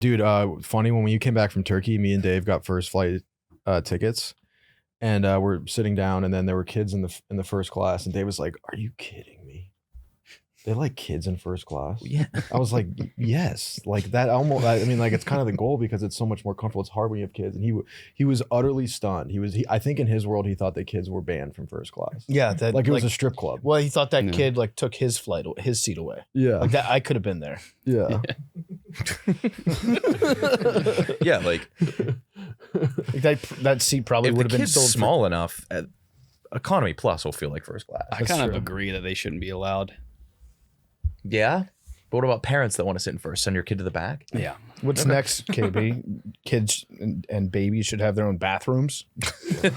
Dude, funny, when you came back from Turkey, me and Dave got first flight tickets, and we're sitting down, and then there were kids in the first class, and Dave was like, "Are you kidding me? They like kids in first class?" Yeah. I was like, "Yes." Like that almost. I mean, like it's kind of the goal because it's so much more comfortable. It's hard when you have kids, and he was utterly stunned. I think in his world he thought that kids were banned from first class. Yeah, that Like it was a strip club. Well, he thought that kid like took his seat away. Yeah. Like that, I could have been there. Yeah. Yeah, like That seat probably if would the have been kid's sold small enough, economy plus will feel like first class. I kind of agree that they shouldn't be allowed. Yeah. But what about parents that want to sit in first? Send your kid to the back? Yeah. What's next, KB? Kids and babies should have their own bathrooms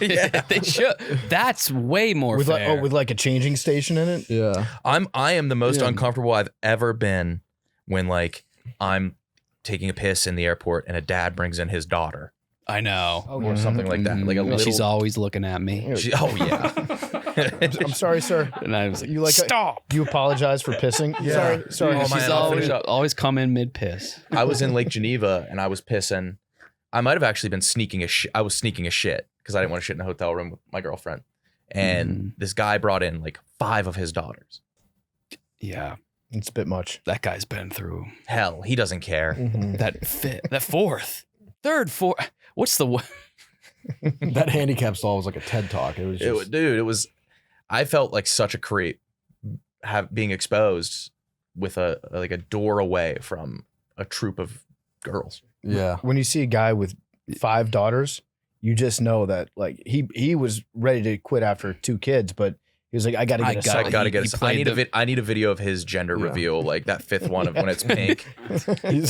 Yeah, they should. That's way more with fair. with like a changing station in it. Yeah. I am the most uncomfortable I've ever been when like I'm taking a piss in the airport and a dad brings in his daughter I know. or something like that. Like a little. She's always looking at me. Oh yeah. I'm sorry, sir. And I was like, You like stop. You apologize for pissing. Yeah. Sorry. Oh, my She's I'll finish up. always come in mid-piss. I was in Lake Geneva and I was pissing. I might have actually been I was sneaking a shit because I didn't want to shit in a hotel room with my girlfriend. And this guy brought in like 5 of his daughters. Yeah. It's a bit much. That guy's been through Hell, he doesn't care. that fourth, third, fourth. What's the That handicap stall was like a TED talk. It was just, I felt like such a creep being exposed with a door away from a troop of girls. yeah. When you see a guy with 5 daughters, you just know that like he was ready to quit after 2 kids, but he was like, I gotta get a I second. gotta get he a. played I need a video of his gender reveal, like that 5th one of when it's pink.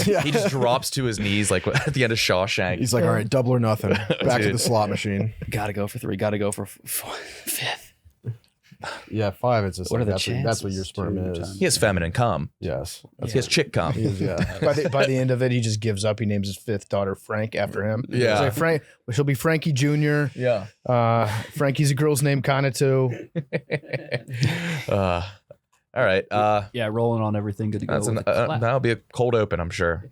Yeah. He just drops to his knees like at the end of Shawshank. He's like, all right, double or nothing. Back to the slot machine. gotta go for 3, gotta go for 5th. Yeah, 5. It's just What like, are the that's chances? what your sperm 2 is. times. He has feminine cum. Yes. He has chick cum. He is, yeah. By the end of it, he just gives up. He names his 5th daughter Frank after him. Yeah. He's like, Frank. She'll be Frankie Jr. Yeah. Frankie's a girl's name, kind of too. All right. Yeah, rolling on everything. Good to go. That's with the clap. that'll be a cold open, I'm sure.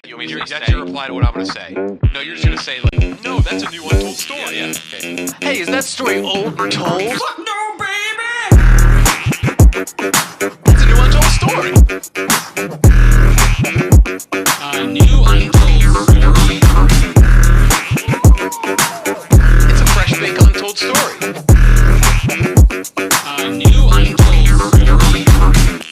That's your reply to what I'm going to say. No, you're just going to say, like, no, that's a new untold story. Yeah, okay. Hey, is that story old or told? Fuck no, baby! It's a new untold story. A new untold story. It's a fresh baked untold story. A new untold story.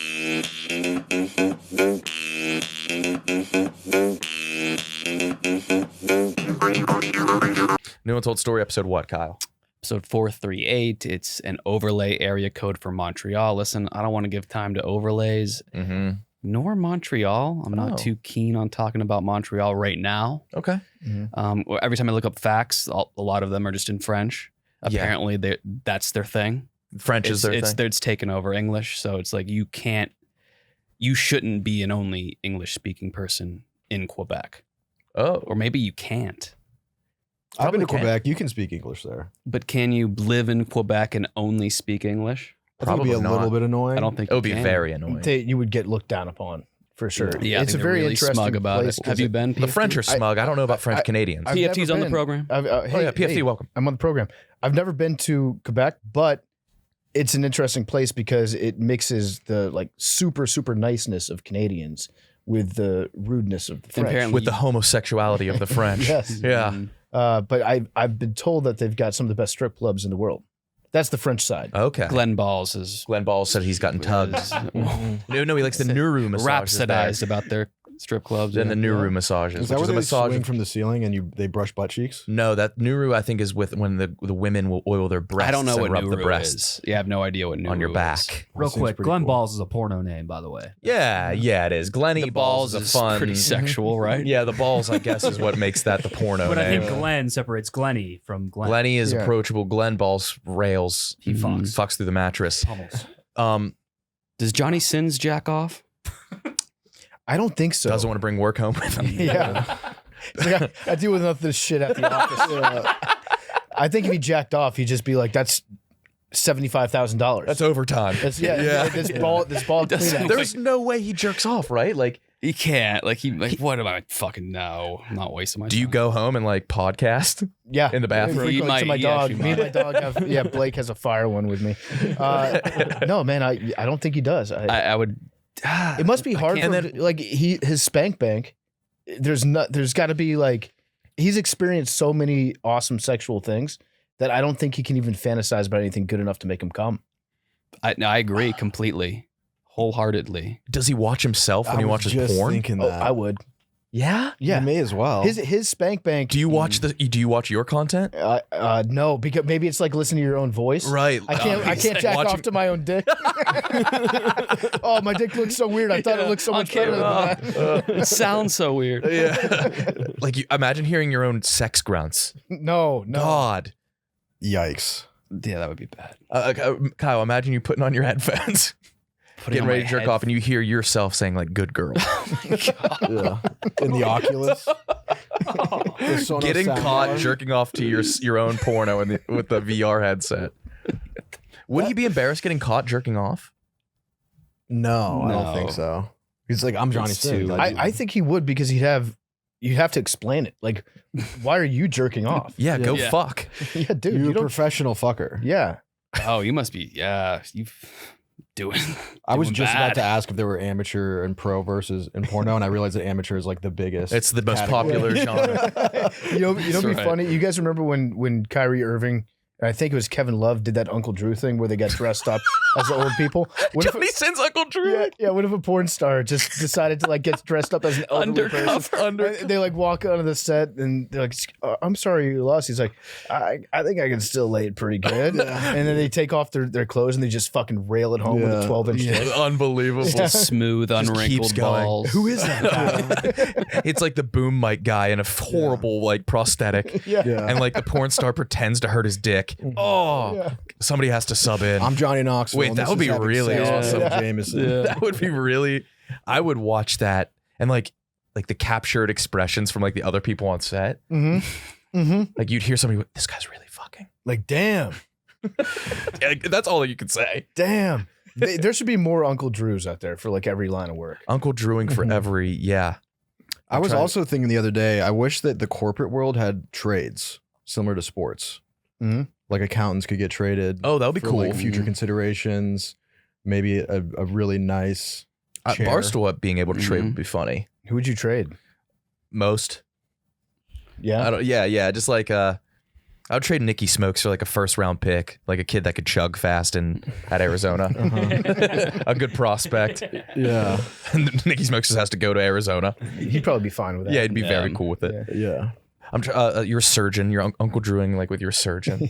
New Untold Story episode what, Kyle? Episode 438. It's an overlay area code for Montreal. Listen, I don't want to give time to overlays, nor Montreal. I'm not too keen on talking about Montreal right now. Okay. Every time I look up facts, a lot of them are just in French. Yeah. Apparently, that's their thing. French is their thing. It's taken over English, so it's like you shouldn't be an only English-speaking person in Quebec. Oh. Or maybe you can't. I've been to Probably Quebec. You can speak English there. But can you live in Quebec and only speak English? I think it'd be a Probably little not. bit annoying. I don't think It would be you can. very annoying. You would get looked down upon for sure. Yeah, it's I think a very they're really interesting smug about place it. Have you been? The French are smug. I don't know about French Canadians. I've PFT's never on the been. program. Hey, yeah, PFT, welcome. I'm on the program. I've never been to Quebec, but it's an interesting place because it mixes the like super niceness of Canadians with the rudeness of the French. Apparently- With the homosexuality of the French. Yes. Yeah. But I've been told that they've got some of the best strip clubs in the world. That's the French side. Okay. Glenn Balls is Glenn Ball said he's gotten tugged. No, he likes the Nuru massages. rhapsodized about their strip clubs. Then the Nuru massages. Is that which where is a they massage. swing from the ceiling and they brush butt cheeks? No, that Nuru I think is with when the women will oil their breasts. I don't know and what rub the Nuru breasts is. Yeah, I have no idea what Nuru on your is. back. Real Seems quick, pretty Glenn cool. Balls is a porno name, by the way. Yeah, it is. Glenny The balls balls is is a fun. pretty sexual, right? Yeah, the balls I guess is what makes that the porno But I name. think Glenn separates Glenny from Glenn. Glenny is Yeah. approachable. Glenn balls rails. He fucks. Fucks through the mattress. Pummels. Does Johnny Sins jack off? I don't think so. Doesn't want to bring work home with him. Yeah. He's like, I deal with enough of this shit at the office. I think if he jacked off, he'd just be like, that's $75,000. That's overtime. This ball doesn't- Kleenex. There's no way he jerks off, right? Like He can't. Like what am I fucking no? I'm not wasting my time. Do you go home and like podcast? Yeah, In the bathroom? Frequently He might- to my he dog. actually Me and my might. dog have. Yeah, Blake has a fire one with me. No, man, I don't think he does. I would. It must be hard for can't. like his spank bank. There's got to be like he's experienced so many awesome sexual things that I don't think he can even fantasize about anything good enough to make him come. I agree completely, wholeheartedly. Does he watch himself when he watches porn? Thinking Oh, that. I would. Yeah. Yeah, You may as well. his spank bank. Do you watch your content? No, because maybe it's like listening to your own voice. Right. I can't jack off to my own dick. Oh, my dick looks so weird. I thought it looked so much better than that. It sounds so weird. Yeah. Like you imagine hearing your own sex grunts. No. God. Yikes. Yeah, that would be bad. Kyle, imagine you putting on your headphones, Putting getting on ready my to jerk head- off, and you hear yourself saying like "good girl." Yeah. In the Oculus. The Sonos Getting sound caught bar. jerking off to your own porno with the VR headset. Would he be embarrassed getting caught jerking off? No, I don't No. think so. He's like, I'm Johnny It's Sins. too- I think he would because you'd have to explain it. Like, why are you jerking off? Yeah, go Yeah. fuck. Yeah, dude. You're You a don't. professional fucker. Yeah. Oh, you must be. Yeah, you doing. I was doing just bad. about to ask if there were amateur and pro versus in porno, and I realized that amateur is like the biggest. It's the most category. popular genre. You know, That's be right. funny. You guys remember when Kyrie Irving, and I think it was Kevin Love, did that Uncle Drew thing where they got dressed up as the old people? What if, Johnny Sins Uncle Drew. yeah, what if a porn star just decided to like get dressed up as an elderly person? And they like walk onto the set and they're like, "I'm sorry you lost." He's like, I think I can still lay it pretty good. And then they take off their clothes and they just fucking rail it home with a Yeah. 12-inch dick. Unbelievable. Smooth, keeps unwrinkled going. balls. Who is that? It's like the boom mic guy in a horrible like prosthetic. Yeah. Yeah. And like the porn star pretends to hurt his dick. Oh, Yeah. somebody has to sub in. I'm Johnny Knoxville. Wait, and that this would is be having really sex with awesome. Phil Jameson. That would be really. I would watch that and like the captured expressions from like the other people on set. Mm-hmm. Mm-hmm. Like you'd hear somebody, this guy's really fucking. Like, damn. Yeah, that's all you could say. Damn. There should be more Uncle Drews out there for like every line of work. Uncle Drewing for every I was trying- also thinking the other day, I wish that the corporate world had trades similar to sports. Mhm. Like accountants could get traded. Oh, that would be for, cool. Like future considerations, maybe a really nice chair. Barstool being able to trade Mhm. would be funny. Who would you trade? Most. Yeah. I don't. Yeah. Just like I would trade Nicky Smokes for like a first round pick, like a kid that could chug fast and at Arizona, a good prospect. Yeah. And Nicky Smokes just has to go to Arizona. He'd probably be fine with that. Yeah, he'd be very cool with it. Yeah. Yeah. You're a surgeon. You're Uncle Drewing like with your surgeon.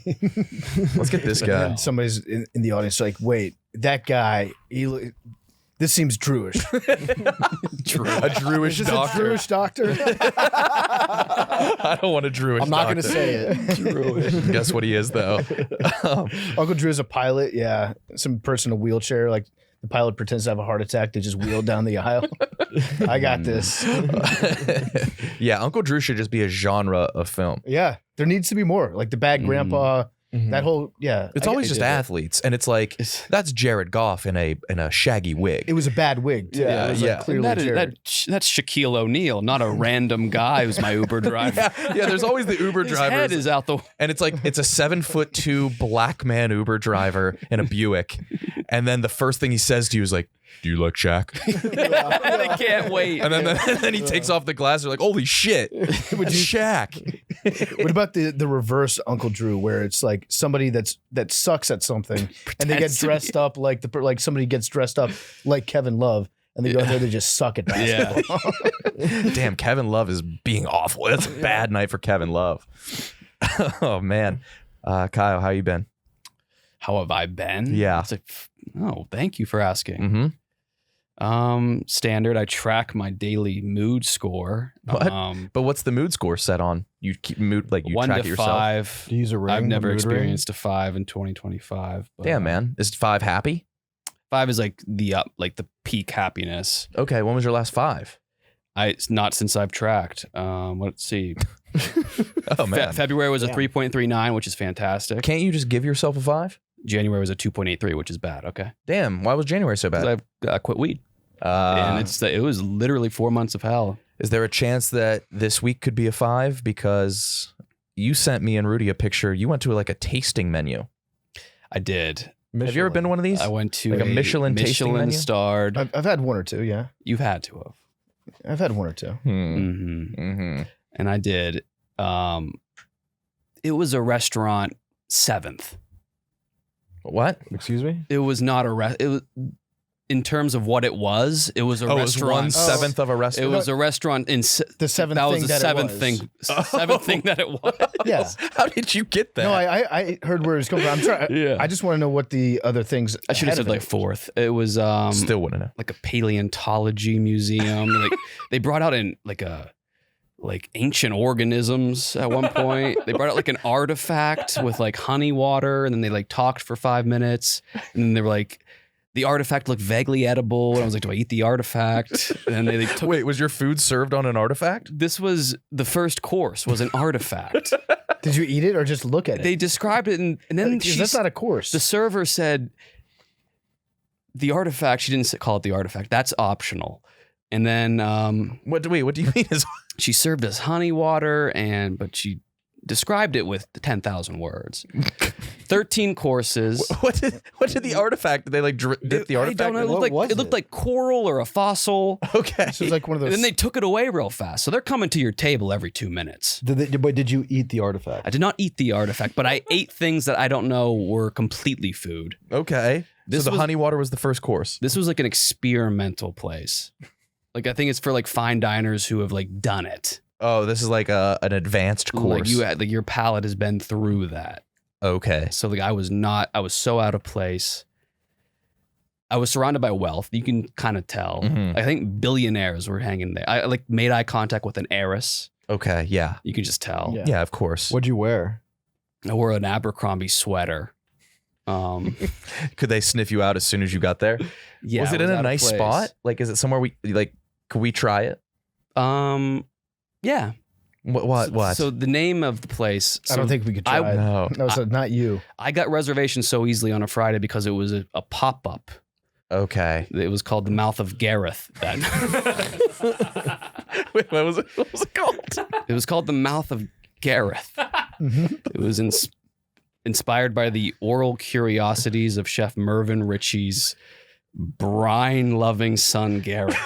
Let's get this guy. And somebody's in the audience like, wait, that guy, this seems Drewish. A Drewish Is this a doctor. Drewish doctor? I don't want a Drewish. I'm not going to doctor. say it. Guess what he is though. Uncle Drew's a pilot. Yeah. Some person in a wheelchair. Like the pilot pretends to have a heart attack. They just wheel down the aisle. I got this. Yeah, Uncle Drew should just be a genre of film. Yeah. There needs to be more. Like the bad grandpa. That whole, yeah. It's I always get just it. athletes, and it's like that's Jared Goff in a shaggy wig. It was a bad wig. Too. Yeah, It was, yeah. Like, clearly That's Jared. Shaquille O'Neal, not a random guy who's my Uber driver. Yeah, there's always the Uber His head drivers, is out the. and it's like it's a 7'2" black man Uber driver in a Buick, and then the first thing he says to you is like, "Do you like Shaq?" I can't wait. And then he takes off the glass. They're like, "Holy shit, that's Shaq!" What about the reverse Uncle Drew, where it's like somebody that sucks at something and they get Pretends to be- dressed up like somebody gets dressed up like Kevin Love and they go there, they just suck at basketball. Damn, Kevin Love is being awful. That's a bad night for Kevin Love. Oh man, Kyle, how you been? How have I been? Yeah. It's like, oh, thank you for asking. Mm-hmm. Standard. I track my daily mood score. What? But what's the mood score set on? You keep mood like you 1 track to it yourself. 5. Do you use a ring? I've never a mood ring? experienced a 5 in 2025. But, Damn, man, is 5 happy? 5 is like the peak happiness. Okay, when was your last 5? It's not since I've tracked. Let's see. Oh man, February was a Damn. 3.39, which is fantastic. can't you just give yourself a 5? January was a 2.83, which is bad. Okay, Damn, why was January so bad? because I quit weed. And it was literally 4 months of hell. Is there a chance that this week could be a 5? Because you sent me and Rudy a picture. You went to like a tasting menu. I did. Have you ever been to one of these? I went to like a Michelin tasting menu? starred. I've had one or two. Yeah, You've had to have. I've had one or two. And I did. It was a restaurant 7th. What? Excuse me? It was not a it was, in terms of what it was a restaurant. It was 1/7 of a restaurant. It was a restaurant in the seventh. That was thing the that seventh it was. thing. Seventh thing that it was. Yeah. How did you get that? No, I heard where it was coming from. I'm trying. Yeah. I just want to know what the other things. I should have said like 4th. It was Still wouldn't know. like a paleontology museum. Like they brought out in like ancient organisms at one point. They brought out like an artifact with like honey water, and then they like talked for 5 minutes, and then they were like, the artifact looked vaguely edible, and I was like, do I eat the artifact? And then they took. Wait, was your food served on an artifact? This was the first course. Was an artifact. Did you eat it or just look at it? They described it, and then That's not a course. the server said the artifact. She didn't call it the artifact. That's optional. And then What do you mean? she served us honey water, but she described it with 10,000 words. 13 courses. What did the artifact? Did they like dip the artifact? I don't know. It looked like coral or a fossil. Okay. This is like one of those. And then they took it away real fast. So they're coming to your table every 2 minutes. But did you eat the artifact? I did not eat the artifact, but I ate things that I don't know were completely food. Okay. This so the was- honey water was the first course. This was like an experimental place. Like I think it's for like fine diners who have like done it. Oh, this is like an advanced course. Like you had like your palate has been through that. Okay. So like I was so out of place. I was surrounded by wealth. You can kind of tell. Mhm. I think billionaires were hanging there. I like made eye contact with an heiress. Okay. Yeah. You can just tell. Yeah. Yeah. Of course. What'd you wear? I wore an Abercrombie sweater. Could they sniff you out as soon as you got there? Yeah. Was it in a nice spot? Like, is it somewhere could we try it? Yeah. What? So the name of the place. I don't think we could try it. No. No, so not you. I got reservations so easily on a Friday because it was a pop-up. Okay. It was called the Mouth of Gareth. Wait, what was it? What was it called? It was called the Mouth of Gareth. It was inspired by the oral curiosities of Chef Mervyn Ritchie's brine-loving son, Gareth.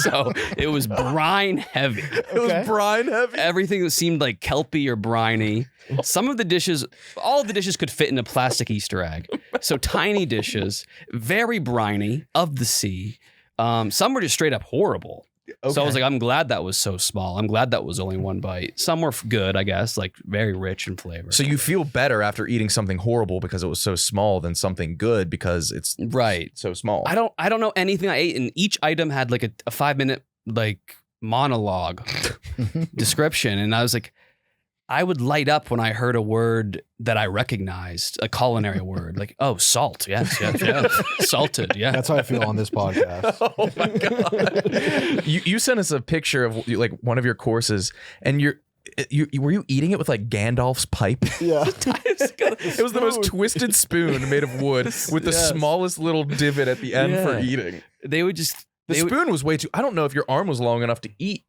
So it was brine heavy. It was brine heavy. Everything that seemed like kelpy or briny. Some of the dishes, all of the dishes could fit in a plastic Easter egg. So tiny dishes, very briny, of the sea. Some were just straight up horrible. So I was like, I'm glad that was so small. I'm glad that was only one bite. Some were good, I guess, like very rich in flavor. So you feel better after eating something horrible because it was so small than something good because it's right. so small. I don't know anything I ate, and each item had like a 5-minute like monologue description, and I was like, I would light up when I heard a word that I recognized, a culinary word, like, oh, salt, yes, salted, yeah. That's how I feel on this podcast. Oh my god! You sent us a picture of like one of your courses, and you were you eating it with like Gandalf's pipe? Yeah. It was the most twisted spoon made of wood with the smallest little divot at the end for eating. They would just The spoon was way too. I don't know if your arm was long enough to eat.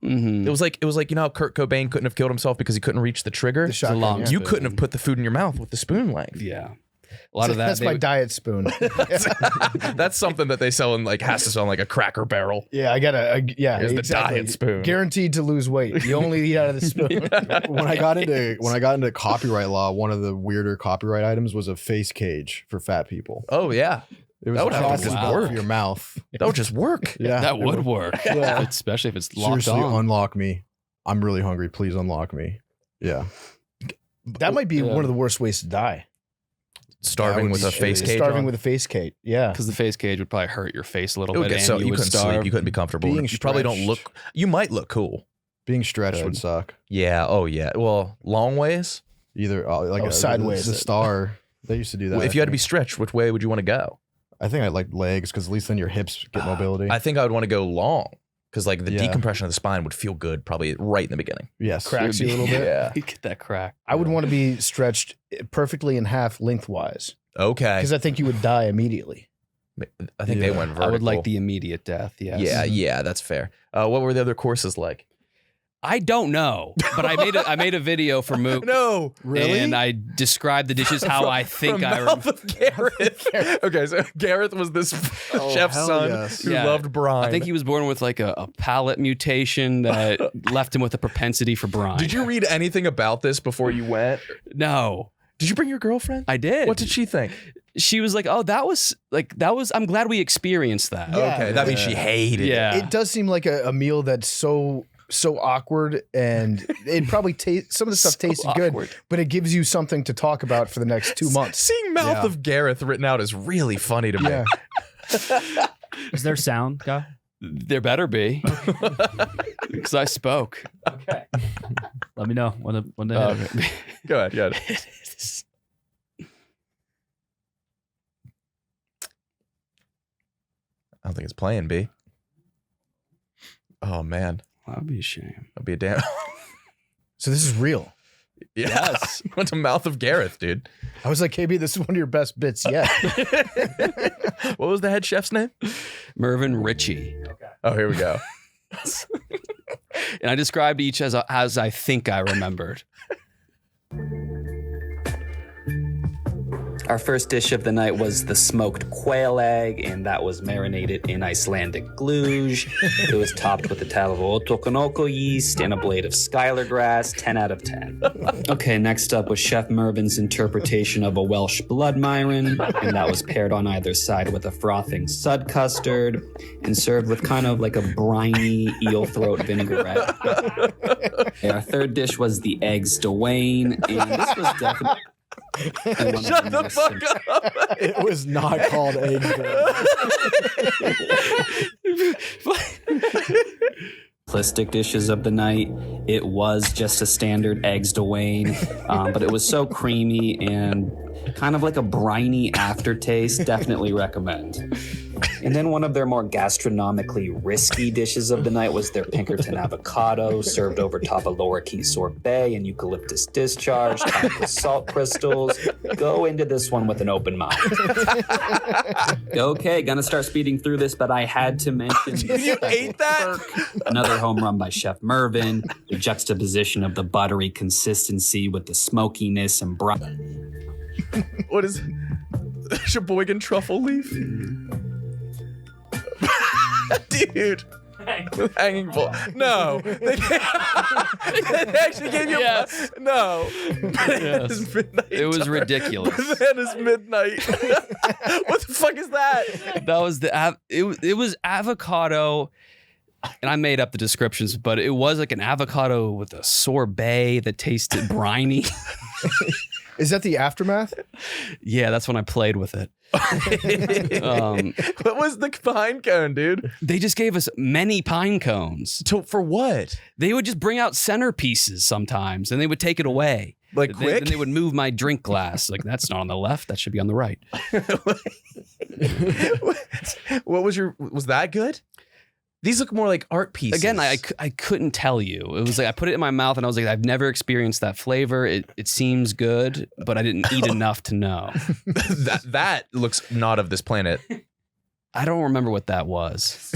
Mm-hmm. It was like you know how Kurt Cobain couldn't have killed himself because he couldn't reach the trigger. The shotgun, long yeah. You couldn't have put the food in your mouth with the spoon length. Yeah. A lot of that. That's my diet spoon. That's something that they sell in like has to sell in like a Cracker Barrel. Yeah, I gotta. Yeah, Here's the diet spoon. Guaranteed to lose weight. You only eat out of the spoon. When I got into copyright law, one of the weirder copyright items was a face cage for fat people. Oh yeah, It was That would have to plastic just belt work. for your mouth. that would just work. Yeah, that it would work. Yeah. Especially if it's locked Seriously, on. unlock me. I'm really hungry. Please unlock me. Yeah. That might be one of the worst ways to die. Starving That with would a be face shitty. cage. Starving on. with a face cage. Yeah. Because the face cage would probably hurt your face a little It would bit, get and so you you would couldn't starve. sleep. You couldn't be comfortable. Being You probably don't stretched. look. You might look cool. Being stretched Good. would suck. Yeah. Oh yeah. Well, long ways. Either sideways. The star. They used to do that. If you had to be stretched, which way would you want to go? I think I like legs because at least then your hips get mobility. I think I would want to go long because like the Yeah. decompression of the spine would feel good probably right in the beginning. Yes. Cracks you a little bit. Yeah. You get that crack. I would want to be stretched perfectly in half lengthwise Okay. because I think you would die immediately. I think they went vertical. I would like the immediate death. Yes. Yeah, that's fair. What were the other courses like? I don't know, but I made a video for Mook. No, really? And I described the dishes how I think I mouth of Gareth. Okay, so Gareth was this chef's son who loved brine. I think he was born with like a palate mutation that left him with a propensity for brine. Did you read anything about this before you went? No. Did you bring your girlfriend? I did. What did she think? She was like, "Oh, that was. I'm glad we experienced that." Yeah. Okay, that means she hated it. Yeah. It does seem like a meal that's so awkward, and it probably some of the stuff tasted good, but it gives you something to talk about for the next 2 months. Seeing Mouth of Gareth written out is really funny to me. Yeah. Is there sound, guy? There better be, because I spoke. Okay. Let me know when they hit it. Go ahead. I don't think it's playing, B. Oh, man. That'd be a shame. That'd be a damn... So this is real. Yeah. Yes. Went to Mouth of Gareth, dude. I was like, KB, this is one of your best bits yet. What was the head chef's name? Mervyn Ritchie. Oh, here we go. And I described each as I think I remembered. Our first dish of the night was the smoked quail egg, and that was marinated in Icelandic gluge. It was topped with a tab of otokonoko yeast and a blade of skylar grass, 10 out of 10. Okay, next up was Chef Mervyn's interpretation of a Welsh blood myron, and that was paired on either side with a frothing sud custard and served with kind of like a briny eel throat vinaigrette. And our third dish was the eggs Dwayne, and this was definitely... Shut the fuck up. It was not called egg. Simplistic dishes of the night. It was just a standard eggs Dwayne, but it was so creamy and kind of like a briny aftertaste. Definitely recommend. And then one of their more gastronomically risky dishes of the night was their Pinkerton avocado, served over top of lorikeet sorbet and eucalyptus discharge, topped with salt crystals. Go into this one with an open mind. Okay, gonna start speeding through this, but I had to mention... You ate that? Another home run by Chef Mervyn, the juxtaposition of the buttery consistency with the smokiness and What is Sheboygan truffle leaf? Dude. With hanging full. No. They actually gave you no. Yes. Midnight. It was ridiculous. Bananas midnight. What the fuck is that? That was it was avocado, and I made up the descriptions, but it was like an avocado with a sorbet that tasted briny. Is that the aftermath? Yeah, that's when I played with it. What was the pine cone, dude? They just gave us many pine cones. For what? They would just bring out centerpieces sometimes, and they would take it away. Like quick? Then they would move my drink glass. Like, that's not on the left. That should be on the right. What was that good? These look more like art pieces. Again, I couldn't tell you. It was like I put it in my mouth and I was like, I've never experienced that flavor. It seems good, but I didn't eat enough to know. that looks not of this planet. I don't remember what that was.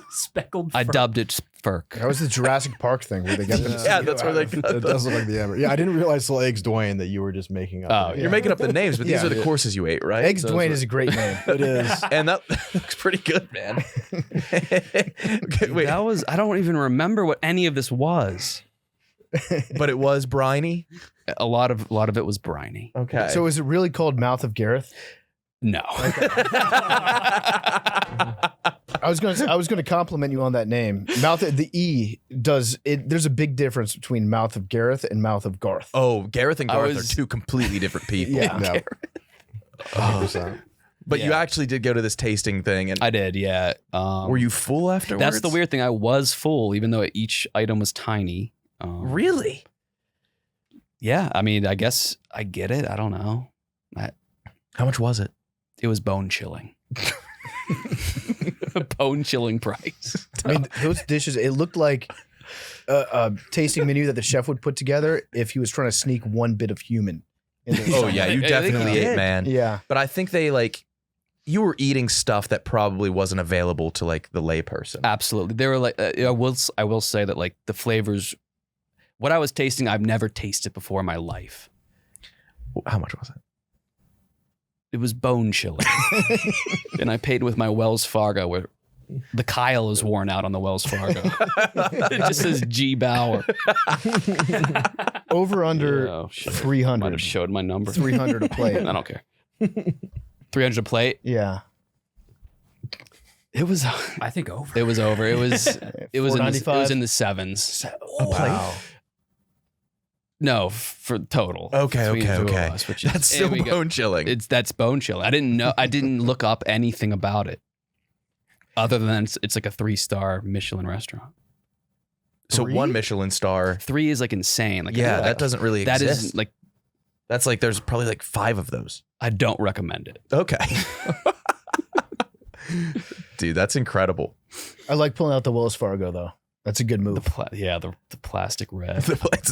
Speckled I dubbed it Furk. That was the Jurassic Park thing where they got the Yeah, that's where they got It does look like the Amber. Yeah, I didn't realize till eggs Dwayne that you were just making up. Oh, You're making up the names, but these are the courses you ate, right? Eggs Dwayne is a great name. It is. And that looks pretty good, man. Okay, wait. That was, I don't even remember what any of this was. But it was briny? A lot of it was briny. Okay. So is it really called Mouth of Gareth? No. I was gonna compliment you on that name. The E does it. There's a big difference between Mouth of Gareth and Mouth of Garth. Oh, Gareth and Gareth are two completely different people. Yeah. No. 100%. But you actually did go to this tasting thing, and I did, yeah. were you full afterwards? That's the weird thing. I was full, even though each item was tiny. Really? Yeah, I mean, I guess I get it. I don't know. How much was it? It was bone chilling. Bone chilling price. I mean, those dishes. It looked like a tasting menu that the chef would put together if he was trying to sneak one bit of human. Oh yeah, you definitely ate, man. Yeah, but I think they you were eating stuff that probably wasn't available to like the layperson. Absolutely. They were like, I will say that like the flavors, what I was tasting, I've never tasted before in my life. How much was it? It was bone chilling. And I paid with my Wells Fargo where the Kyle is worn out on the Wells Fargo. It just says G Bauer. Over under Oh, shit. 300. Might have showed my number. 300 a plate. I don't care. 300 a plate. Yeah. It was. I think over. It was over. It was. It was in the sevens. Wow. No, for total. Okay. Between the two of us, which is- That's here still we go. bone chilling. That's bone chilling. I didn't know. I didn't look up anything about it, other than it's like a 3-star Michelin restaurant. So 3? 1 Michelin star. 3 is like insane. Like Yeah, that doesn't really that exist. is like That's like there's probably like 5 of those. I don't recommend it. Okay. Dude, that's incredible. I like pulling out the Wells Fargo though. That's a good move. The plastic red.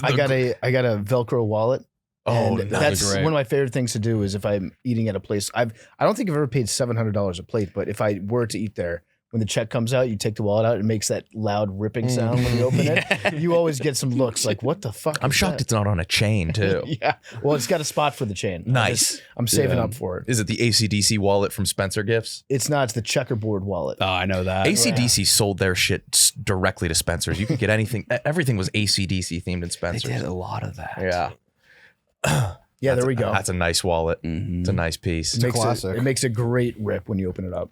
I got a Velcro wallet. Oh, and nice. that's one of my favorite things to do is if I'm eating at a place. I don't think I've ever paid $700 a plate, but if I were to eat there, when the check comes out, you take the wallet out, it makes that loud ripping sound when you open it. You always get some looks like, what the fuck? I'm is shocked that? it's not on a chain too. Yeah. Well, it's got a spot for the chain. Nice. I'm saving Yeah. up for it. Is it the ACDC wallet from Spencer Gifts? It's not. It's the checkerboard wallet. Oh, I know that. ACDC sold their shit directly to Spencer's. You could get anything. Everything was ACDC themed in They Spencer's. did a lot of that. Yeah. Yeah, there we go. That's a nice wallet. Mhm. It's a nice piece. It makes classic. It makes a great rip when you open it up.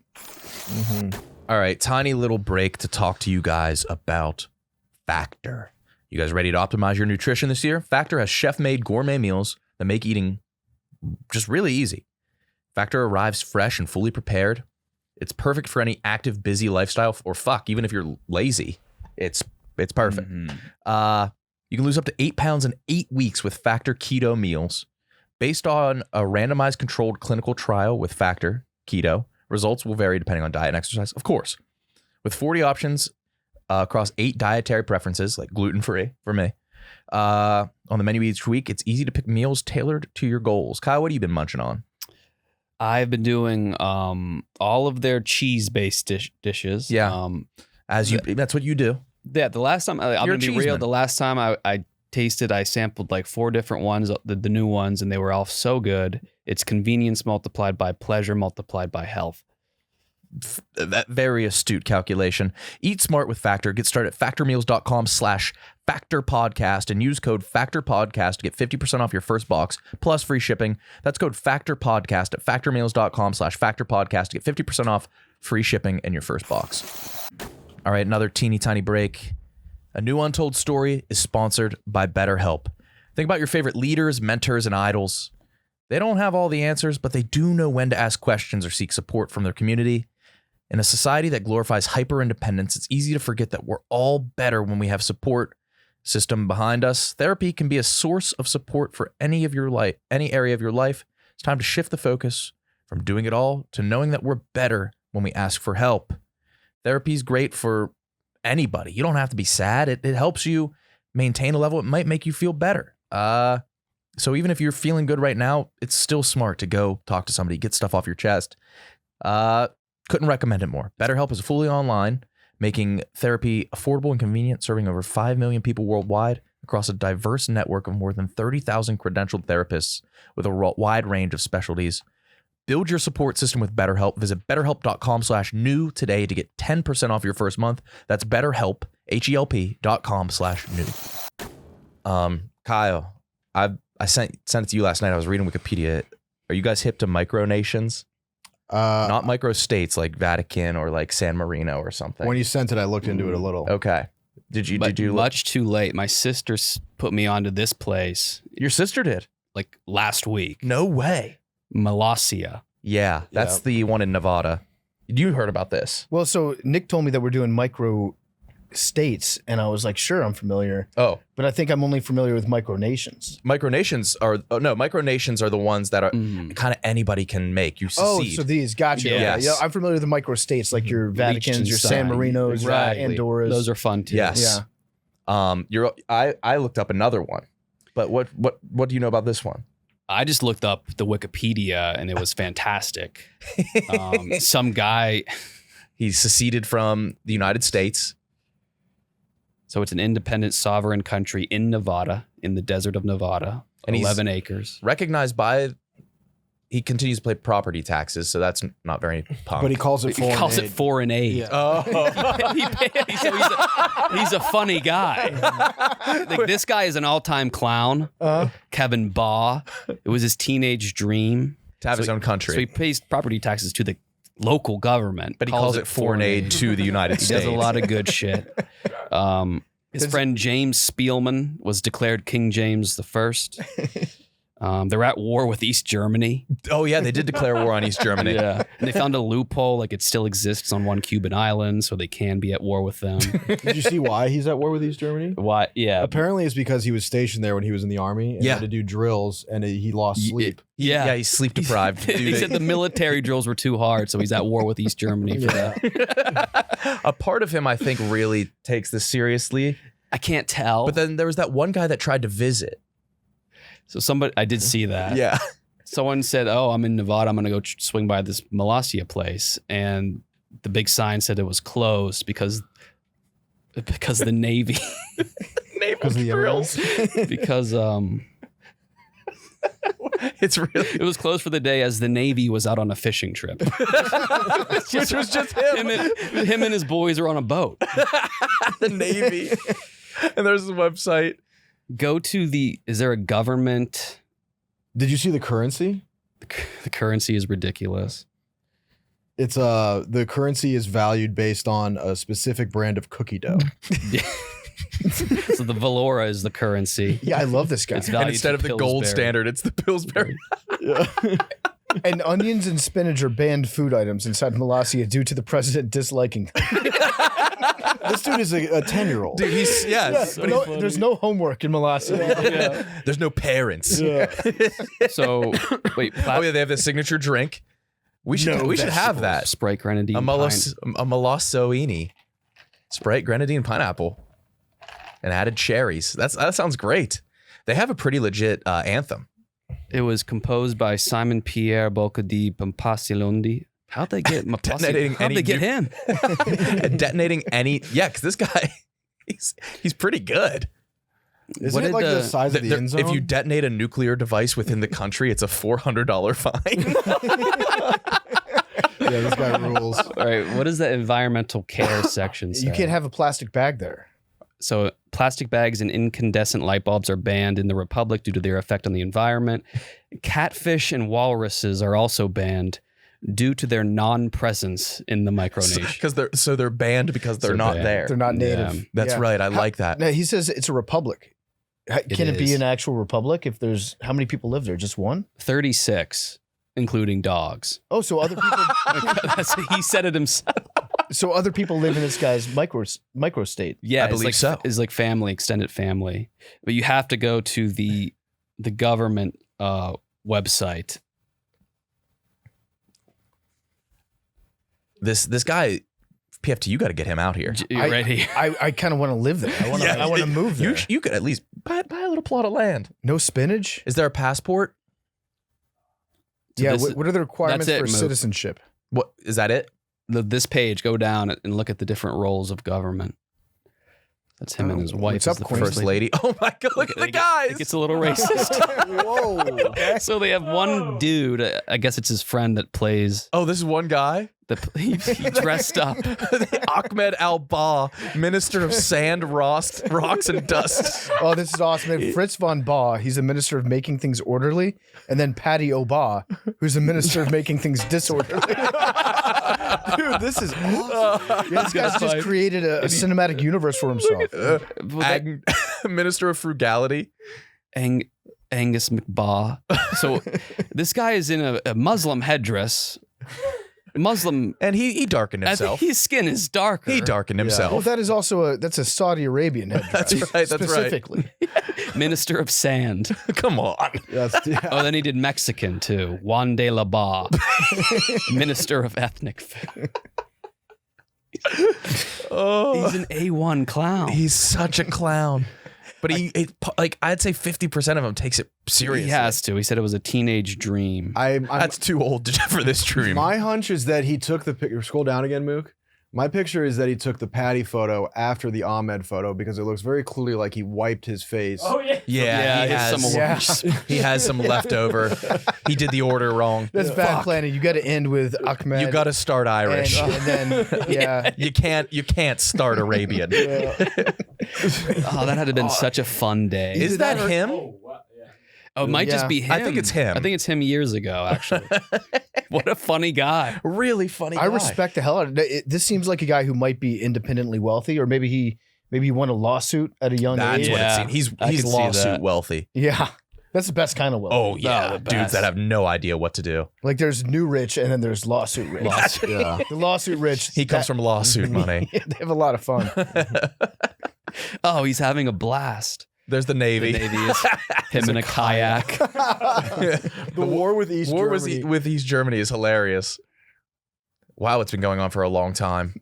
All right, tiny little break to talk to you guys about Factor. You guys ready to optimize your nutrition this year? Factor has chef-made gourmet meals that make eating just really easy. Factor arrives fresh and fully prepared. It's perfect for any active, busy lifestyle, or even if you're lazy, it's perfect. Mhm. You can lose up to 8 pounds in 8 weeks with Factor Keto meals. Based on a randomized controlled clinical trial with Factor Keto, results will vary depending on diet and exercise, of course. With 40 options across 8 dietary preferences, like gluten-free for me, on the menu each week, it's easy to pick meals tailored to your goals. Kyle, what have you been munching on? I've been doing all of their cheese-based dishes. Yeah. That's what you do. Yeah, the last time, I'm You're a going to be real, cheeseman. the last time I tasted, I sampled like 4 different ones, the new ones, and they were all so good. It's convenience multiplied by pleasure multiplied by health. That very astute calculation. Eat smart with Factor. Get started at factormeals.com/factorpodcast and use code factorpodcast to get 50% off your first box plus free shipping. That's code factorpodcast at factormeals.com/factorpodcast to get 50% off free shipping and your first box. All right, another teeny tiny break. A new Untold story is sponsored by BetterHelp. Think about your favorite leaders, mentors, and idols. They don't have all the answers, but they do know when to ask questions or seek support from their community. In a society that glorifies hyper-independence, it's easy to forget that we're all better when we have support system behind us. Therapy can be a source of support for any area of your life. It's time to shift the focus from doing it all to knowing that we're better when we ask for help. Therapy is great for anybody. You don't have to be sad. It helps you maintain a level. It might make you feel better. So even if you're feeling good right now, it's still smart to go talk to somebody, get stuff off your chest. Couldn't recommend it more. BetterHelp is fully online, making therapy affordable and convenient, serving over 5 million people worldwide across a diverse network of more than 30,000 credentialed therapists with a wide range of specialties. Build your support system with BetterHelp. Visit betterhelp.com/new today to get 10% off your first month. That's BetterHelp, HELP.com/new. Kyle, I sent it to you last night. I was reading Wikipedia. Are you guys hip to micronations? Not microstates like Vatican or like San Marino or something. When you sent it, I looked into it a little. Okay. Did you Much too late. My sister put me onto this place Your sister did? like last week. No way. Molossia. Yeah, that's the one in Nevada. You heard about this? Well, so Nick told me that we're doing micro states, and I was like, sure, I'm familiar. Oh, But I think I'm only familiar with micronations. micronations are the ones that are kind of anybody can make. You Oh, secede. so these, gotcha. Yeah. Okay. Yes. Yeah, I'm familiar with the micro states, like your Vaticans, your San Marinos, Exactly. Andorras. Those are fun too. Yes. Yeah. I looked up another one, but what do you know about this one? I just looked up the Wikipedia and it was fantastic. Some guy. He seceded from the United States. So it's an independent sovereign country in Nevada, in the desert of Nevada, And 11 acres. Recognized by, he continues to pay property taxes, so that's not very punk. But he calls it foreign He calls aid. it foreign aid. Yeah. Oh. He's a funny guy. Like, this guy is an all-time clown. Kevin Baugh. It was his teenage dream To have his own country. So he pays property taxes to the local government, but he calls it foreign aid to the United He States. does a lot of good shit. His friend James Spielman was declared King James I. They're at war with East Germany. Oh yeah, they did declare war on East Germany. Yeah, and they found a loophole, like it still exists on one Cuban island, so they can be at war with them. Did you see why he's at war with East Germany? Why? Yeah, Apparently it's because he was stationed there when he was in the army and had to do drills and he lost sleep. yeah. He's sleep deprived. He said the military drills were too hard, so he's at war with East Germany for that. A part of him, I think, really takes this seriously. I can't tell. But then there was that one guy that tried to visit. So I did see that. Yeah. Someone said, "Oh, I'm in Nevada. I'm going to go swing by this Molossia place," and the big sign said it was closed because the Navy, Because of the drills. because It's really it was closed for the day as the Navy was out on a fishing trip. which was just him. Him and his boys were on a boat. The Navy. And there's a website. Go to is there a government? Did you see the currency? The currency is ridiculous. It's the currency is valued based on a specific brand of cookie dough. So the Valora is the currency. Yeah, I love this guy. It's And valued instead to of the gold Pillsbury. standard, it's the Pillsbury. And onions and spinach are banned food items inside Molossia due to the president disliking them. This dude is a 10-year-old. Dude, he's There's no homework in Molossia. there's no parents. So wait, Oh yeah, they have the signature drink. We should have that. Sprite grenadine. A Molossoini. Sprite, grenadine, pineapple, and added cherries. That sounds great. They have a pretty legit anthem. It was composed by Simon Pierre Bocca di Pampasilondi. How'd they get Detonating How'd they get him? Detonating any because this guy he's pretty good. Isn't it like the size of the end zone? If you detonate a nuclear device within the country, it's a $400 fine. Yeah, this guy rules. All right, what does the environmental care section say? You can't have a plastic bag there. So plastic bags and incandescent light bulbs are banned in the Republic due to their effect on the environment. Catfish and walruses are also banned due to their non-presence in the Micronation. They're banned because they're not banned. there. They're not native. Yeah. That's right. I like that. No, he says it's a republic. Can it be is. an actual republic if there's how many people live there? Just one? 36, including dogs. Oh, so other people. He said it himself. So other people live in this guy's micro state. Yeah, I it's believe like, so. It's like family, extended family. But you have to go to the government website. This guy, PFT, you got to get him out here. Right here. I kind of want to live there. I want to move there. You could at least buy a little plot of land. No spinach? Is there a passport? So Yeah. this- What are the requirements that's it, for Mo. citizenship? What is that? It? This page, go down and look at the different roles of government. That's him and his wife. what's up, as the Queen? First lady. Oh my God! Look at the guys. It gets a little racist. Whoa. So they have one dude. I guess it's his friend that plays. Oh, this is one guy. He dressed up. Ahmed Al-Ba, Minister of Sand, Rocks, and Dust. Oh, this is awesome. And Fritz von Baugh, he's a minister of making things orderly. And then Patty O'Ba, who's a minister of making things disorderly. Dude, this is awesome. Yeah, this guy's just created a cinematic universe for himself. Minister of Frugality. Angus McBaugh. So this guy is in a Muslim headdress. Muslim, And he darkened I think himself. his skin is darker. He darkened himself. Well, that is also that's a Saudi Arabian headdress. That's right, that's right. specifically. Minister of Sand. Come on. Oh, then he did Mexican too. Juan de la Ba, Minister of Ethnic Food. Oh, He's an A1 clown. he's such a clown. But I'd say 50% of him takes it seriously. He has to. He said it was a teenage dream. That's too old for this dream. My hunch is that he took the picture. Scroll down again, Mook. My picture is that he took the Patty photo after the Ahmed photo because it looks very clearly like he wiped his face. Oh yeah. He has some leftover. He did the order wrong. That's bad planning. You got to end with Ahmed. You got to start Irish. And then you can't start Arabian. Oh, that had to have been such a fun day. Is that him? Oh, it might just be him. I think it's him. I think it's him years ago, actually. What a funny guy. Really funny guy. I respect the hell out of it. This seems like a guy who might be independently wealthy, or maybe he won a lawsuit at a young That's age. what it seems. He's lawsuit wealthy. Yeah. That's the best kind of wealthy. Oh, yeah. Dudes that have no idea what to do. Like there's new rich and then there's lawsuit rich. The lawsuit rich. He comes from lawsuit money. They have a lot of fun. Oh, he's having a blast. There's the Navy. The Navy is him in a kayak. The war with East Germany. With East Germany is hilarious. Wow, it's been going on for a long time.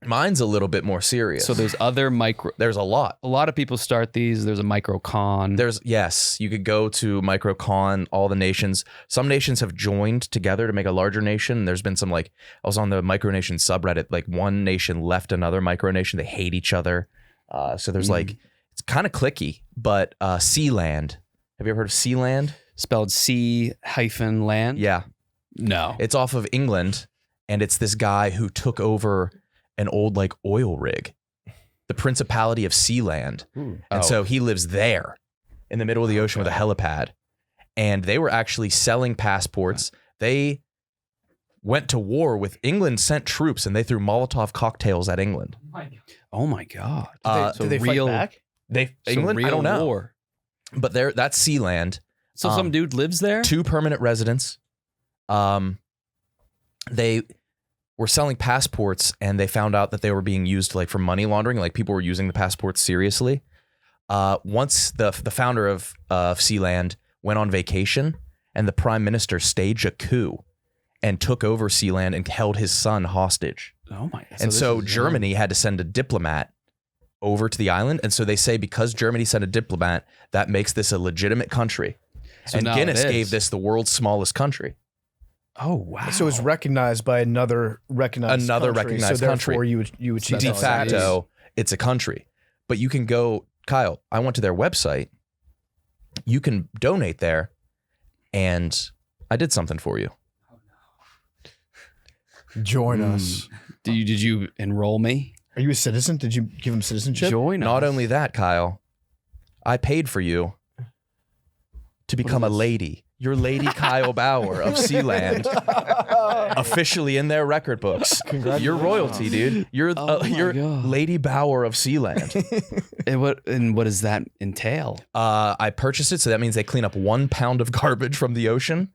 Mine's a little bit more serious. So there's other There's a lot. A lot of people start these. There's a microcon. You could go to microcon, all the nations. Some nations have joined together to make a larger nation. There's been some I was on the micronation subreddit, like one nation left another micronation. They hate each other. So there's it's kind of clicky, but Sealand. Have you ever heard of Sealand? Spelled C-land? Yeah. No. It's off of England, and it's this guy who took over an old oil rig, the Principality of Sealand. And so he lives there in the middle of the ocean with a helipad. And they were actually selling passports. They went to war with England, sent troops, and they threw Molotov cocktails at England. Oh my God. Did they fight back? England? I don't know. War. But that's Sealand. So some dude lives there? 2 permanent residents. They were selling passports, and they found out that they were being used for money laundering. Like people were using the passports seriously. Once the founder of Sealand went on vacation, and the prime minister staged a coup and took over Sealand and held his son hostage. Oh my! And so Germany had to send a diplomat over to the island. And so they say because Germany sent a diplomat, that makes this a legitimate country. So and Guinness gave this the world's smallest country. Oh wow! So it's recognized by another recognized country. So therefore you achieve de facto, it's a country. But you can go, Kyle. I went to their website. You can donate there, and I did something for you. Join us. Did you enroll me? Are you a citizen? Did you give him citizenship? Join us. Not only that, Kyle, I paid for you to become a lady. You're Lady Kyle Bauer of Sealand, officially in their record books. You're royalty, dude. You're Lady Bauer of Sealand. And what does that entail? I purchased it, so that means they clean up 1 pound of garbage from the ocean,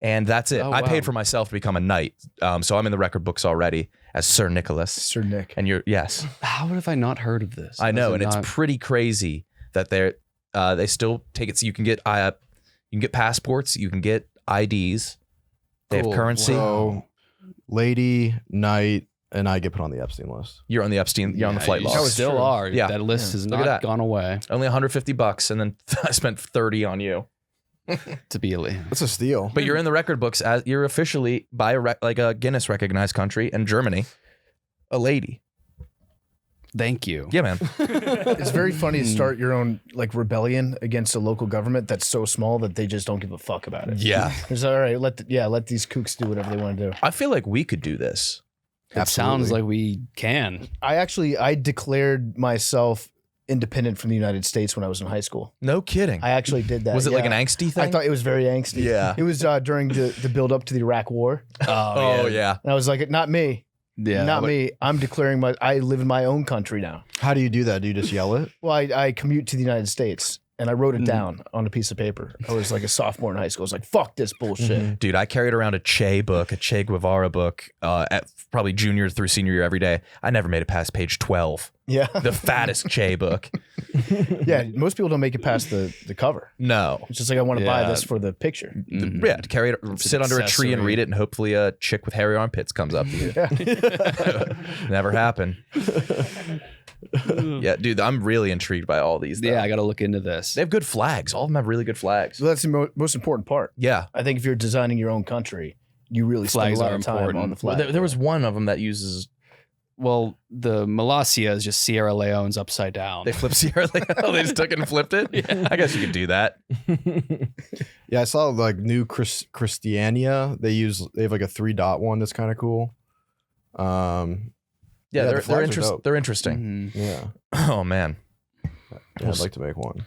and that's it. I paid for myself to become a knight, so I'm in the record books already as Sir Nicholas. Sir Nick. And yes. How have I not heard of this? I know, and it's pretty crazy that they still take it. So you can get passports, you can get IDs. They have currency. So, lady, knight, and I get put on the Epstein list. You're on the Epstein. You're on the flight You logs. still are. Yeah. That list has Look at not that. gone away. Only $150, and then I spent 30 on you. To be a That's a steal. But you're in the record books as you're officially by a Guinness recognized country, and Germany, a lady. Thank you. Yeah, man. It's very funny to start your own rebellion against a local government that's so small that they just don't give a fuck about it. Yeah. It's all right. Let these kooks do whatever they want to do. I feel like we could do this. It sounds like we can. I declared myself independent from the United States when I was in high school. No kidding. I actually did that. Was it like an angsty thing? I thought it was very angsty. Yeah. It was during the build up to the Iraq War. Oh yeah. And I was like, not me. Yeah. Not me. I'm declaring I live in my own country now. How do you do that? Do you just yell it? Well, I commute to the United States and I wrote it down on a piece of paper. I was like a sophomore in high school. I was like, fuck this bullshit. Dude, I carried around a Che book, a Che Guevara book, at probably junior through senior year every day. I never made it past page 12. Yeah. The fattest Che book. Yeah. Most people don't make it past the cover. No. It's just like, I want to buy this for the picture. Yeah, to carry it, sit under a tree and read it, and hopefully a chick with hairy armpits comes up to you. Never happened. Yeah, dude, I'm really intrigued by all these. Though. Yeah, I got to look into this. They have good flags. All of them have really good flags. So that's the most important part. Yeah. I think if you're designing your own country, you really Flags spend a lot are of time important. on the Well, flag. there was one of them that uses. Well, the Molossia is just Sierra Leone's upside down. They flipped Sierra Leone. Oh, they just took it and flipped it. Yeah. I guess you could do that. Yeah, I saw like new Christiania. They have like a 3-dot one that's kind of cool. Yeah, the they're flags are dope. They're interesting. Mhm. Yeah, Oh man. yeah, I'd like to make one.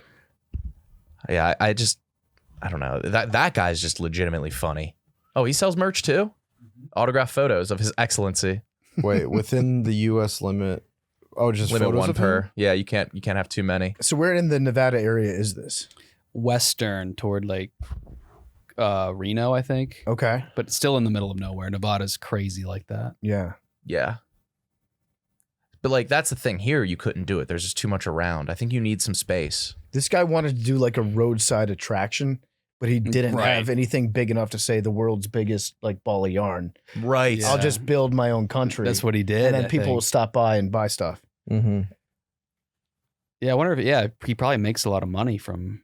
Yeah, I don't know. That guy's just legitimately funny. Oh, he sells merch too. Autographed photos of His Excellency. Wait, within the U.S. limit? Oh, just Limit photos one of per. him? Yeah, you can't have too many. So where in the Nevada area is this? Western toward like Reno, I think. Okay. But still in the middle of nowhere. Nevada's crazy like that. Yeah. Yeah. But like that's the thing here, you couldn't do it. There's just too much around. I think you need some space. This guy wanted to do like a roadside attraction, but he didn't Right. have anything big enough to say the world's biggest like ball of yarn. Right. Yeah. I'll just build my own country. That's what he did. and then I people will think. stop by and buy stuff. Mm-hmm. Yeah, I wonder if he probably makes a lot of money from.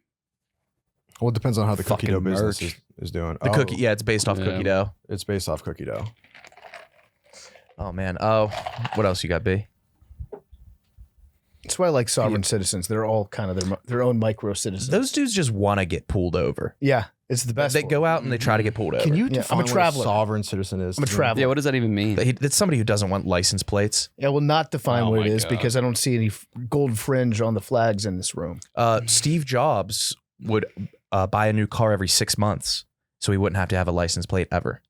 Well, it depends on how the cookie Fucking dough business merch. is doing. The cookie, yeah, it's based off Yeah. cookie dough. It's based off cookie dough. Oh man. Oh, what else you got, B? That's why I like sovereign citizens. They're all kind of their own micro citizens. Those dudes just want to get pulled over. yeah, it's the best. They for go them. out and they try to get pulled over. Can you Yeah, define I'm a traveler. what a sovereign citizen is? I'm a traveler. Yeah, what does that even mean? It's somebody who doesn't want license plates. I will not define Oh what it my is God. because I don't see any gold fringe on the flags in this room. Steve Jobs would buy a new car every 6 months, so he wouldn't have to have a license plate ever.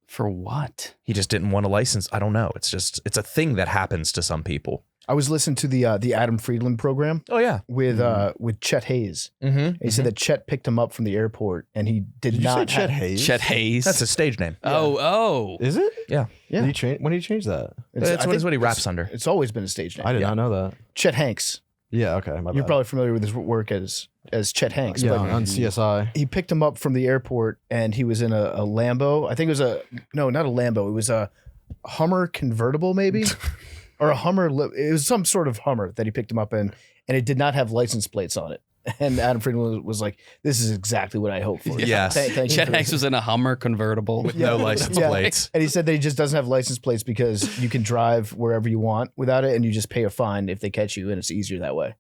For what? He just didn't want a license. I don't know. It's a thing that happens to some people. I was listening to the Adam Friedland program Oh yeah. with Chet Hayes. Mm-hmm. He said that Chet picked him up from the airport and he did Did you say not Chet have, Hayes? Chet Hayes. That's a stage name. Oh. Is it? Yeah. Yeah. Did he change? When did he change that? That's I what think he raps under. It's always been a stage name. I did not know that. Chet Hanks. Yeah. Okay. My You're bad. probably familiar with his work as Chet Hanks. Yeah, but on CSI. he picked him up from the airport and he was in a Lambo. I think it was not a Lambo. It was a Hummer convertible maybe. Or a Hummer. It was some sort of Hummer that he picked him up in, and it did not have license plates on it. And Adam Friedland was like, "This is exactly what I hoped for." Yes. Thank you Chet for Hanks this. was in a Hummer convertible. With no license plates. And he said that he just doesn't have license plates because you can drive wherever you want without it, and you just pay a fine if they catch you, and it's easier that way.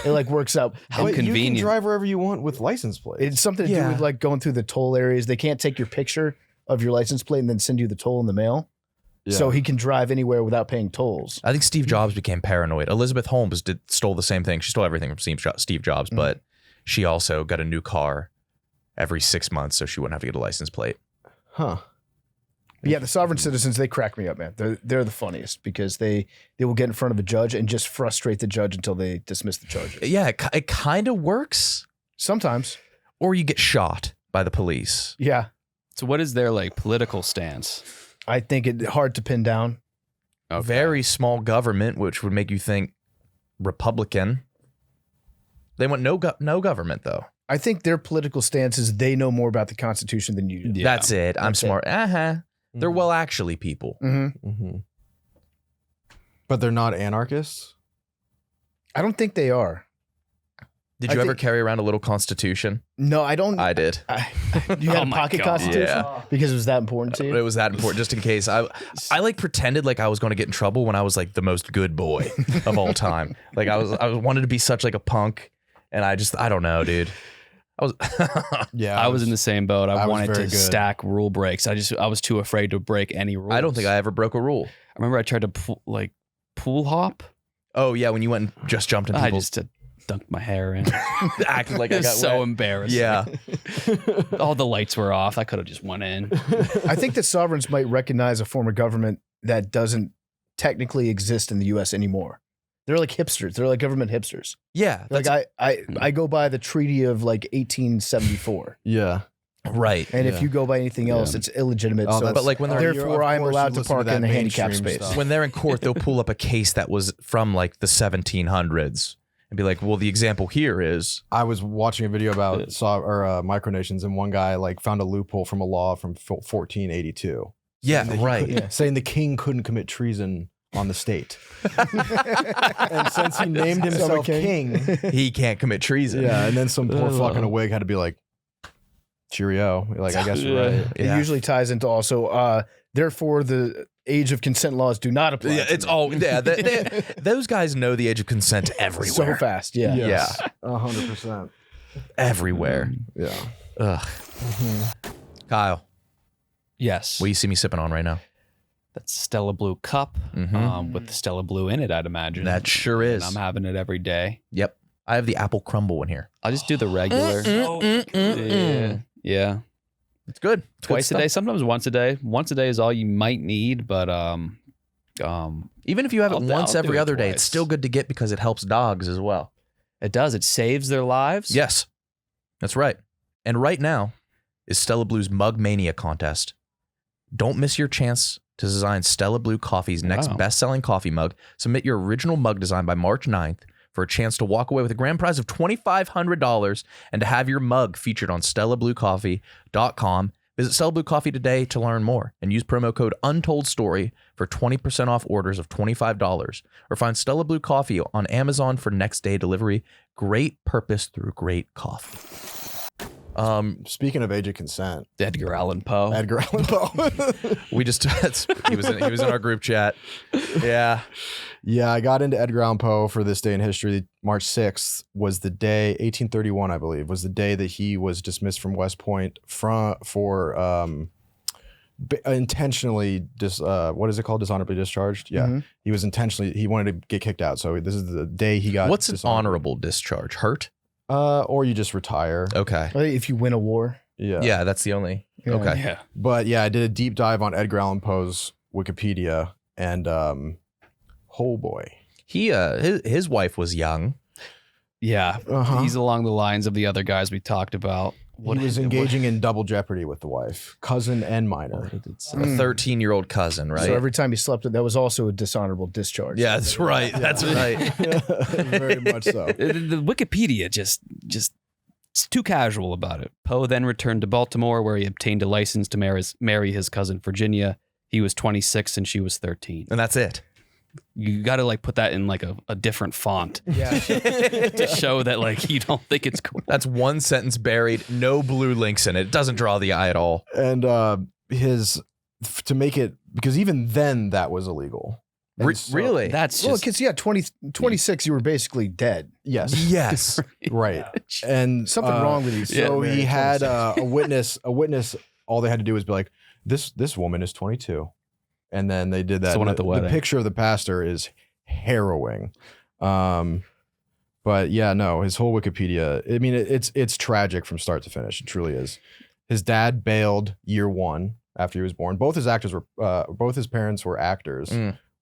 It like works out. How Wait, You convenient. can drive wherever you want with license plates. It's something to do Yeah. with like going through the toll areas. They can't take your picture of your license plate and then send you the toll in the mail. Yeah. So he can drive anywhere without paying tolls. I think Steve Jobs became paranoid. Elizabeth Holmes stole the same thing. She stole everything from Steve Jobs, but she also got a new car every 6 months so she wouldn't have to get a license plate. Huh. But yeah, the sovereign citizens, they crack me up, man. They're the funniest because they will get in front of a judge and just frustrate the judge until they dismiss the charges. Yeah, it kind of works. Sometimes. Or you get shot by the police. Yeah. So what is their like political stance? I think it's hard to pin down. Okay. Very small government, which would make you think Republican. They want no government, though. I think their political stance is they know more about the Constitution than you do. Yeah. That's it. I'm That's smart. They're well actually people. Mm-hmm. Mm-hmm. But they're not anarchists. I don't think they are. Did I you ever think- carry around a little constitution? No, I don't. I did. You had Oh a my pocket God. Constitution Yeah. because it was that important to It you. was that important, just in case. I like pretended like I was going to get in trouble when I was like the most good boy of all time. Like I wanted to be such like a punk, and I don't know, dude. I was Yeah. I was in the same boat. I I was wanted to very good. stack rule breaks. I was too afraid to break any rules. I don't think I ever broke a rule. I remember I tried to pool hop. Oh yeah, when you went and just jumped in I people's just dunked my hair in. acted like It I was got so wet. embarrassing. Yeah. All the lights were off. I could have just went in. I think that sovereigns might recognize a form of government that doesn't technically exist in the U.S. anymore. They're like hipsters. They're like government hipsters. Yeah. Like I go by the treaty of like 1874, Yeah. right. and if Yeah. you go by anything else, Yeah. it's illegitimate. Oh, so that's- But like when they're therefore, I'm allowed to park in a handicap space. when they're in court, they'll pull up a case that was from like the 1700s and be like, "Well, the example here is." I was watching a video about micronations, and one guy like found a loophole from a law from 1482. Yeah, Saying that he right. couldn't- Saying the king couldn't commit treason on the state. And since he named himself king, He can't commit treason. yeah, and then some poor fucking wig had to be like, cheerio. Like, I guess you're right. It usually ties into also, therefore, the age of consent laws do not apply. Yeah, to it's me. all those guys know the age of consent everywhere. so fast. Yeah. Yes. 100%. Everywhere. Yeah. Ugh. Kyle, Yes. what do you see me sipping on right now? That's Stella Blue cup with the Stella Blue in it, I'd imagine. That sure is. And I'm having it every day. Yep. I have the apple crumble in here. I'll just do the regular. Yeah. It's good. It's Twice good a day, stuff. sometimes once a day. Once a day is all you might need, but Even if you have it I'll once do every it other day, it's twice. still good to get because it helps dogs as well. it does. It saves their lives. Yes. That's right. And right now is Stella Blue's Mug Mania contest. Don't miss your chance to design Stella Blue Coffee's next best-selling coffee mug. Submit your original mug design by March 9th for a chance to walk away with a grand prize of $2,500 and to have your mug featured on StellaBlueCoffee.com. Visit Stella Blue Coffee today to learn more and use promo code UntoldStory for 20% off orders of $25. Or find Stella Blue Coffee on Amazon for next day delivery. Great purpose through great coffee. Speaking of age of consent, Edgar Allan Poe. Edgar Allan Poe. We just he was in our group chat. Yeah. Yeah, I got into Edgar Allan Poe for this day in history. March 6th was the day, 1831, I believe, was the day that he was dismissed from West Point for intentionally what is it called? Dishonorably discharged. Yeah, he was he wanted to get kicked out. So this is the day he got. What's an honorable discharge? Hurt? Or you just retire. Okay. If you win a war. Yeah. Yeah, that's the only. Yeah. Okay. Yeah. But yeah, I did a deep dive on Edgar Allan Poe's Wikipedia, and oh boy, He his wife was young. Yeah. He's along the lines of the other guys we talked about. He was engaging in double jeopardy with the wife, cousin and minor. A 13-year-old cousin, right? So every time he slept, that was also a dishonorable discharge. Yeah, that's right. That's right. Very much so. The Wikipedia just it's too casual about it. Poe then returned to Baltimore, where he obtained a license to marry his cousin Virginia. He was 26 and she was 13. And that's it. You got to like put that in like a different font Yeah. to show that like you don't think it's cool. That's one sentence buried, no blue links in it. It doesn't draw the eye at all. And to make it, because even then that was illegal. And so- Really? That's Well, just because 26, you were basically dead. Yes. Yes. Right. And Something wrong with you. So he had a witness. All they had to do was be like, this woman is 22. And then they did that. Someone at the wedding. The picture of the pastor is harrowing. But yeah, no, his whole Wikipedia, I mean, it's tragic from start to finish. It truly is. His dad bailed year one after he was born. Both his parents were actors,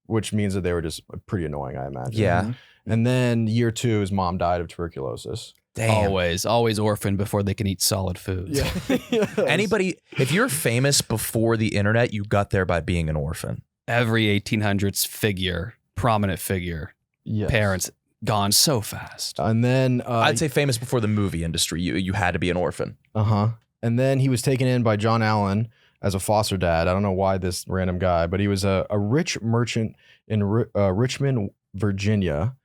which means that they were just pretty annoying, I imagine. Yeah. And then year two, his mom died of tuberculosis. Damn. always orphan before they can eat solid foods. Yeah. Anybody, if you're famous before the internet, you got there by being an orphan. Every 1800s prominent figure, Yes. parents gone so fast. And then I'd say famous before the movie industry. You had to be an orphan. And then he was taken in by John Allen as a foster dad. I don't know why this random guy, but he was a rich merchant in Richmond, Virginia.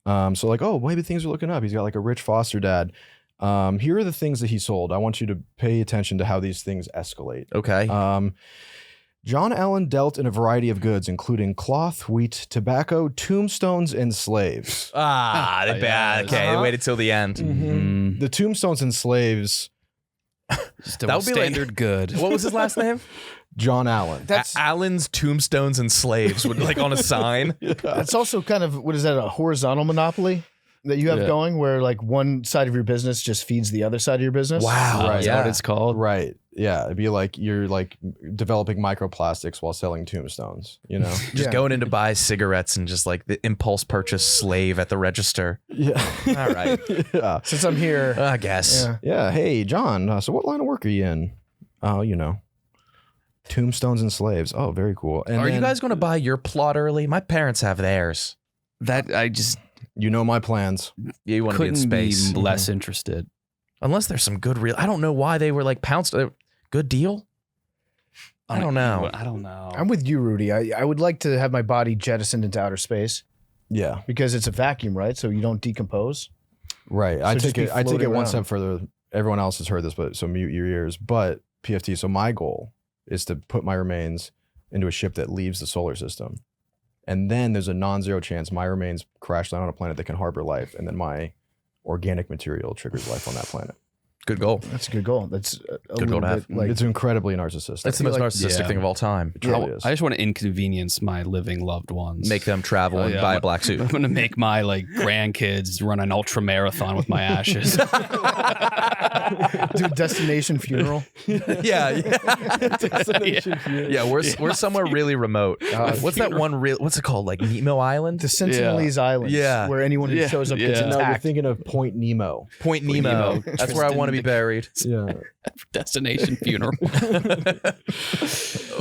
So like, oh, maybe things are looking up. He's got like a rich foster dad. Here are the things that he sold. I want you to pay attention to how these things escalate. Okay. John Allen dealt in a variety of goods, including cloth, wheat, tobacco, tombstones, and slaves. They bad. Okay, they waited till the end. The tombstones and slaves, Just That a would be like- standard good. What was his last name? John Allen. Allen's Tombstones and Slaves would like on a sign. That's also kind of, what is that, a horizontal monopoly that you have going where like one side of your business just feeds the other side of your business? Wow. Is that what it's called? Right. Yeah. It'd be like you're like developing microplastics while selling tombstones, you know? Just going in to buy cigarettes and just like the impulse purchase slave at the register. Yeah. All right. Yeah. Since I'm here. I guess. Yeah. Yeah. Hey, John. So what line of work are you in? Oh, you know, tombstones and slaves. Oh, very cool. And Are you then- guys going to buy your plot early? My parents have theirs. That I just You know my plans. Yeah, you want to be in couldn't be space. less interested. Unless there's some good real. I don't know why they were like pounced. Good deal. I don't know. I don't know. I'm with you, Rudy. I would like to have my body jettisoned into outer space Yeah, because it's a vacuum, right? So you don't decompose. right. I So just take be it. I take it floating one around. step further. Everyone else has heard this, but so mute your ears. But PFT. So my goal is to put my remains into a ship that leaves the solar system, and then there's a non-zero chance my remains crash down on a planet that can harbor life, and then my organic material triggers life on that planet. Good goal. That's a good goal. That's a Good goal little to have. bit like It's incredibly narcissistic. That's the feel most like- narcissistic yeah. thing of all time. It truly is. I just want to inconvenience my living loved ones. Make them travel Oh, and yeah, buy I'm- a black suit. I'm going to make my like grandkids run an ultra marathon with my ashes. do a destination funeral. yeah. Yeah, we're somewhere really remote. What's that one real? What's it called? Like Nemo Island? The Sentinelese Islands, Yeah. where anyone who shows up gets Yeah. No, you're attacked. thinking of Point Nemo. Point Point Nemo. Nemo. That's where I want to be buried. Yeah. Destination funeral.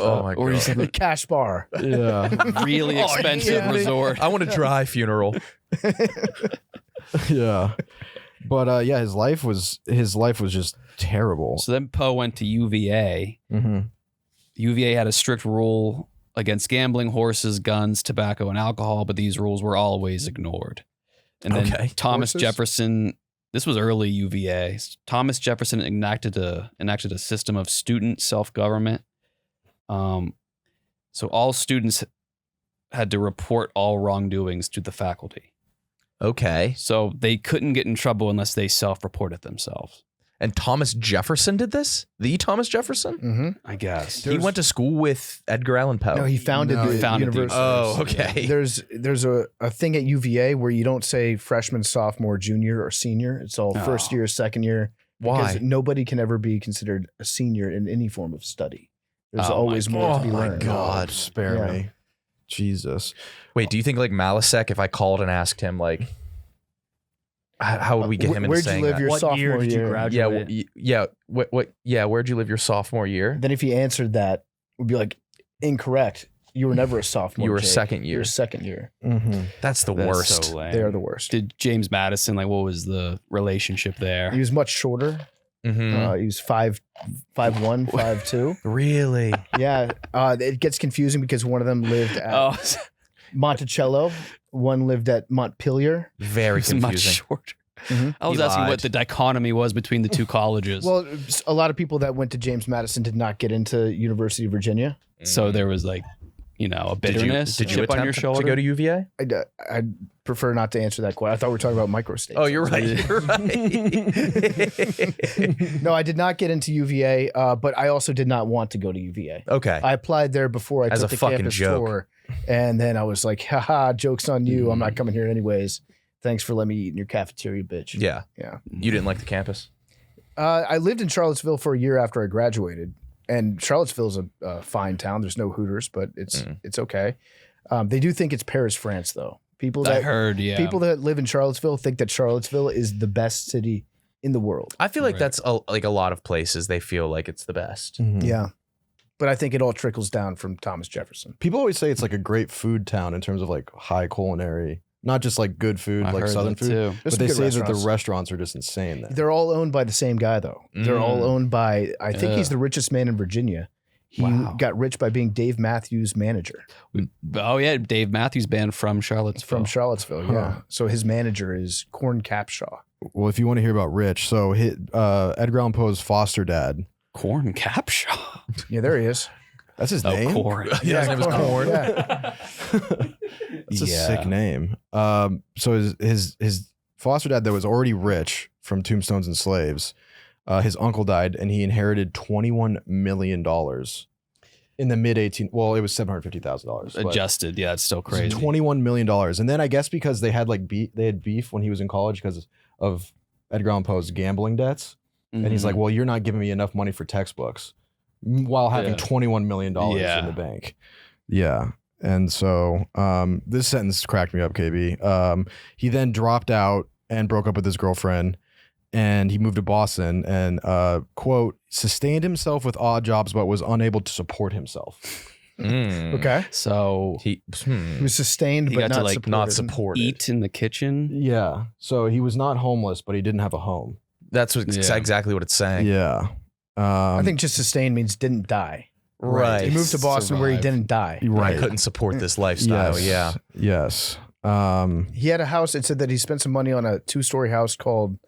Oh my Or god. The cash bar. Yeah. Really expensive yeah. resort. I want a dry funeral. Yeah. But yeah, his life was just terrible. So then Poe went to UVA. Mm-hmm. UVA had a strict rule against gambling, horses, guns, tobacco, and alcohol, but these rules were always ignored. And then Okay. Thomas Horses? Jefferson, this was early UVA. Thomas Jefferson enacted a system of student self-government. So all students had to report all wrongdoings to the faculty. Okay. So they couldn't get in trouble unless they self-reported themselves. And Thomas Jefferson did this? The Thomas Jefferson? Mm-hmm. I guess. He went to school with Edgar Allan Poe. No, he founded No, the he founded the university. Oh, okay. There's a thing at UVA where you don't say freshman, sophomore, junior, or senior. It's all first Oh. year, second year. Why? Because nobody can ever be considered a senior in any form of study. There's Oh my always more to God. be Oh my learned. God. Spare Yeah. me. Jesus. Wait, do you think like Malasek, if I called and asked him like, how would we get him into Where'd saying you live that? your What sophomore year did you year? graduate? Yeah, where'd you live your sophomore year? Then if he answered that, would be like incorrect. You were never a sophomore. You were Jake. second You year. were second year. Mm-hmm. That's the That's worst. so lame. They are the worst. Did James Madison, like, what was the relationship there? He was much shorter. Mhm. He was 5'1", 5'2". Really? Yeah. It gets confusing because one of them lived at Oh, Monticello. One lived at Montpelier. Very it's much confusing. shorter. Mhm. I was He asking lied. what the dichotomy was between the two colleges. Well, a lot of people that went to James Madison did not get into University of Virginia. so there was like, a bitterness, Did you chip on your attempt shoulder. to go to UVA? I'd prefer not to answer that question. I thought we were talking about microstates. Oh, you're right. You're right. No, I did not get into UVA, but I also did not want to go to UVA. Okay. I applied there before I As took a the fucking campus joke. tour, and then I was like, haha, joke's on you. I'm not coming here anyways. Thanks for letting me eat in your cafeteria, bitch. Yeah. Yeah. You didn't like the campus? I lived in Charlottesville for a year after I graduated, and Charlottesville's a fine town. There's no Hooters, but it's okay. They do think it's Paris, France, though. People I that heard, yeah. people that live in Charlottesville think that Charlottesville is the best city in the world. I feel like Right. that's like a lot of places they feel like it's the best. Mm-hmm. Yeah. But I think it all trickles down from Thomas Jefferson. People always say it's like a great food town in terms of like high culinary, not just like good food, I like heard Southern that food. too. There's But some they good say that the restaurants. restaurants are just insane there. They're all owned by the same guy, though. They're all owned by, I think he's the richest man in Virginia. He Wow. got rich by being Dave Matthews' manager Oh yeah, Dave Matthews Band from Charlottesville. from Charlottesville. Yeah. So his manager is Corn Capshaw. Well, if you want to hear about Rich, so Edgar Allan Poe's foster dad. Corn Capshaw. Yeah, there he is. That's his Oh, name. corn. Yeah, his name was Corn. Yeah. That's a Yeah. sick name. So his foster dad that was already rich from Tombstones and Slaves, his uncle died and he inherited $21 million in the mid-18. Well, it was $750,000. but Adjusted. Yeah, it's still it's crazy. $21 million. And then I guess because they had they had beef when he was in college because of Edgar Allan Poe's gambling debts. And he's like, well, you're not giving me enough money for textbooks while having Yeah. $21 million Yeah. in the bank. Yeah. And so this sentence cracked me up, KB. He then dropped out and broke up with his girlfriend and he moved to Boston and, quote, sustained himself with odd jobs but was unable to support himself. Mm. Okay. so He He was sustained, He but got to, not like, supported. not supported. eat in the kitchen. Yeah. So he was not homeless, but he didn't have a home. That's Yeah. exactly what it's saying. Yeah. I think just sustained means didn't die. Right. He moved to Boston where he Survive. didn't die. I couldn't support this lifestyle. Yes. Yes. He had a house. It said that he spent some money on a 2-story house called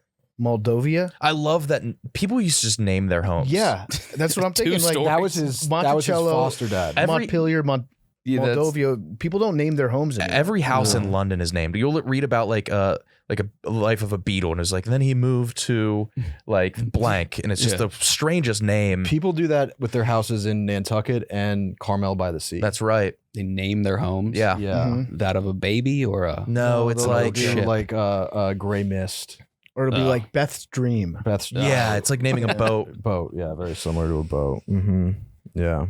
Moldovia. I love that people used to just name their homes. Yeah, that's what I'm thinking. Like That was his foster dad. Montpelier, Moldovia. People don't name their homes anymore. Every house in London is named. You'll read about like a life of a Beatle, and it's like then he moved to like blank, and it's just the strangest name. People do that with their houses in Nantucket and Carmel by the Sea. That's right. They name their homes. Yeah. yeah. That of a baby or a. No, it's They'll like do like Gray Mist. Or it'll be like Beth's Dream. Beth's yeah, it's like naming a boat. boat. Yeah, very similar to a boat. Yeah.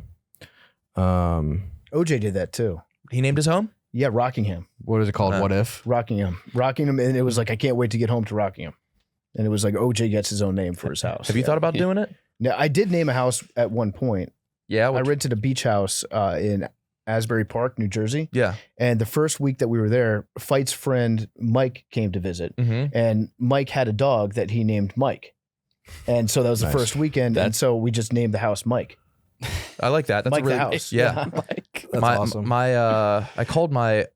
OJ did that too. He named his home. Yeah, Rockingham. What is it called? What if? Rockingham, and it was like I can't wait to get home to Rockingham, and it was like OJ gets his own name for his house. Have you thought about doing it? Now I did name a house at one point. Yeah, I rented a beach house in Asbury Park, New Jersey. Yeah. And the first week that we were there, Fight's friend Mike came to visit, and Mike had a dog that he named Mike, and so that was the first weekend, and so we just named the house Mike. I like that. That's Mike a really the house. Yeah. That's awesome. I called my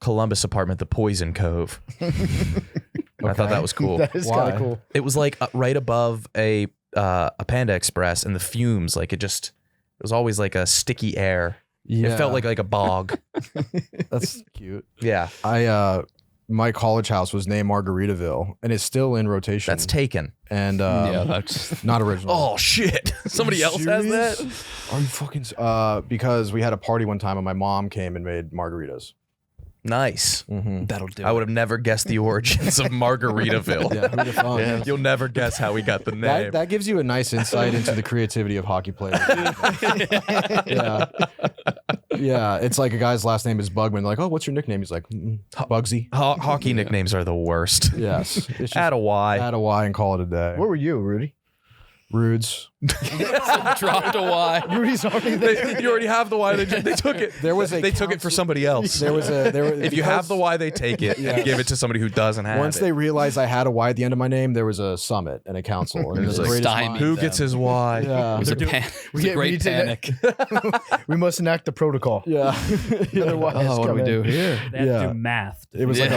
Columbus apartment the Poison Cove. I thought that was cool. That is kind of cool. It was like right above a Panda Express, and the fumes, like it was always like a sticky air. Yeah. It felt like a bog. That's cute. Yeah. My college house was named Margaritaville, and it's still in rotation. That's taken. And that's not original. Oh shit! Somebody else has that. Are you fucking? Because we had a party one time, and my mom came and made margaritas. Nice. that'll do. I would have never guessed the origins of Margaritaville. Yeah, who'd have thought? You'll never guess how we got the name. That gives you a nice insight into the creativity of hockey players. Yeah, it's like a guy's last name is Bugman. Like, oh, what's your nickname? He's like, Bugsy. Hockey nicknames are the worst. Yes. It's just Add a Y. add a Y and call it a day. Where were you, Rudy? Rudes. Dropped a Y. Rudy's already there. You already have the Y. They took it. They took it for somebody else. If you have the Y, they take it and give it to somebody who doesn't have Once it. they realized I had a Y at the end of my name, there was a summit and a council. And it was like, the greatest stymie. mind. Who gets his Y? Yeah. It was a great panic. We must enact the protocol. Yeah. Otherwise, What do we do here? They have Yeah. to do math. It was like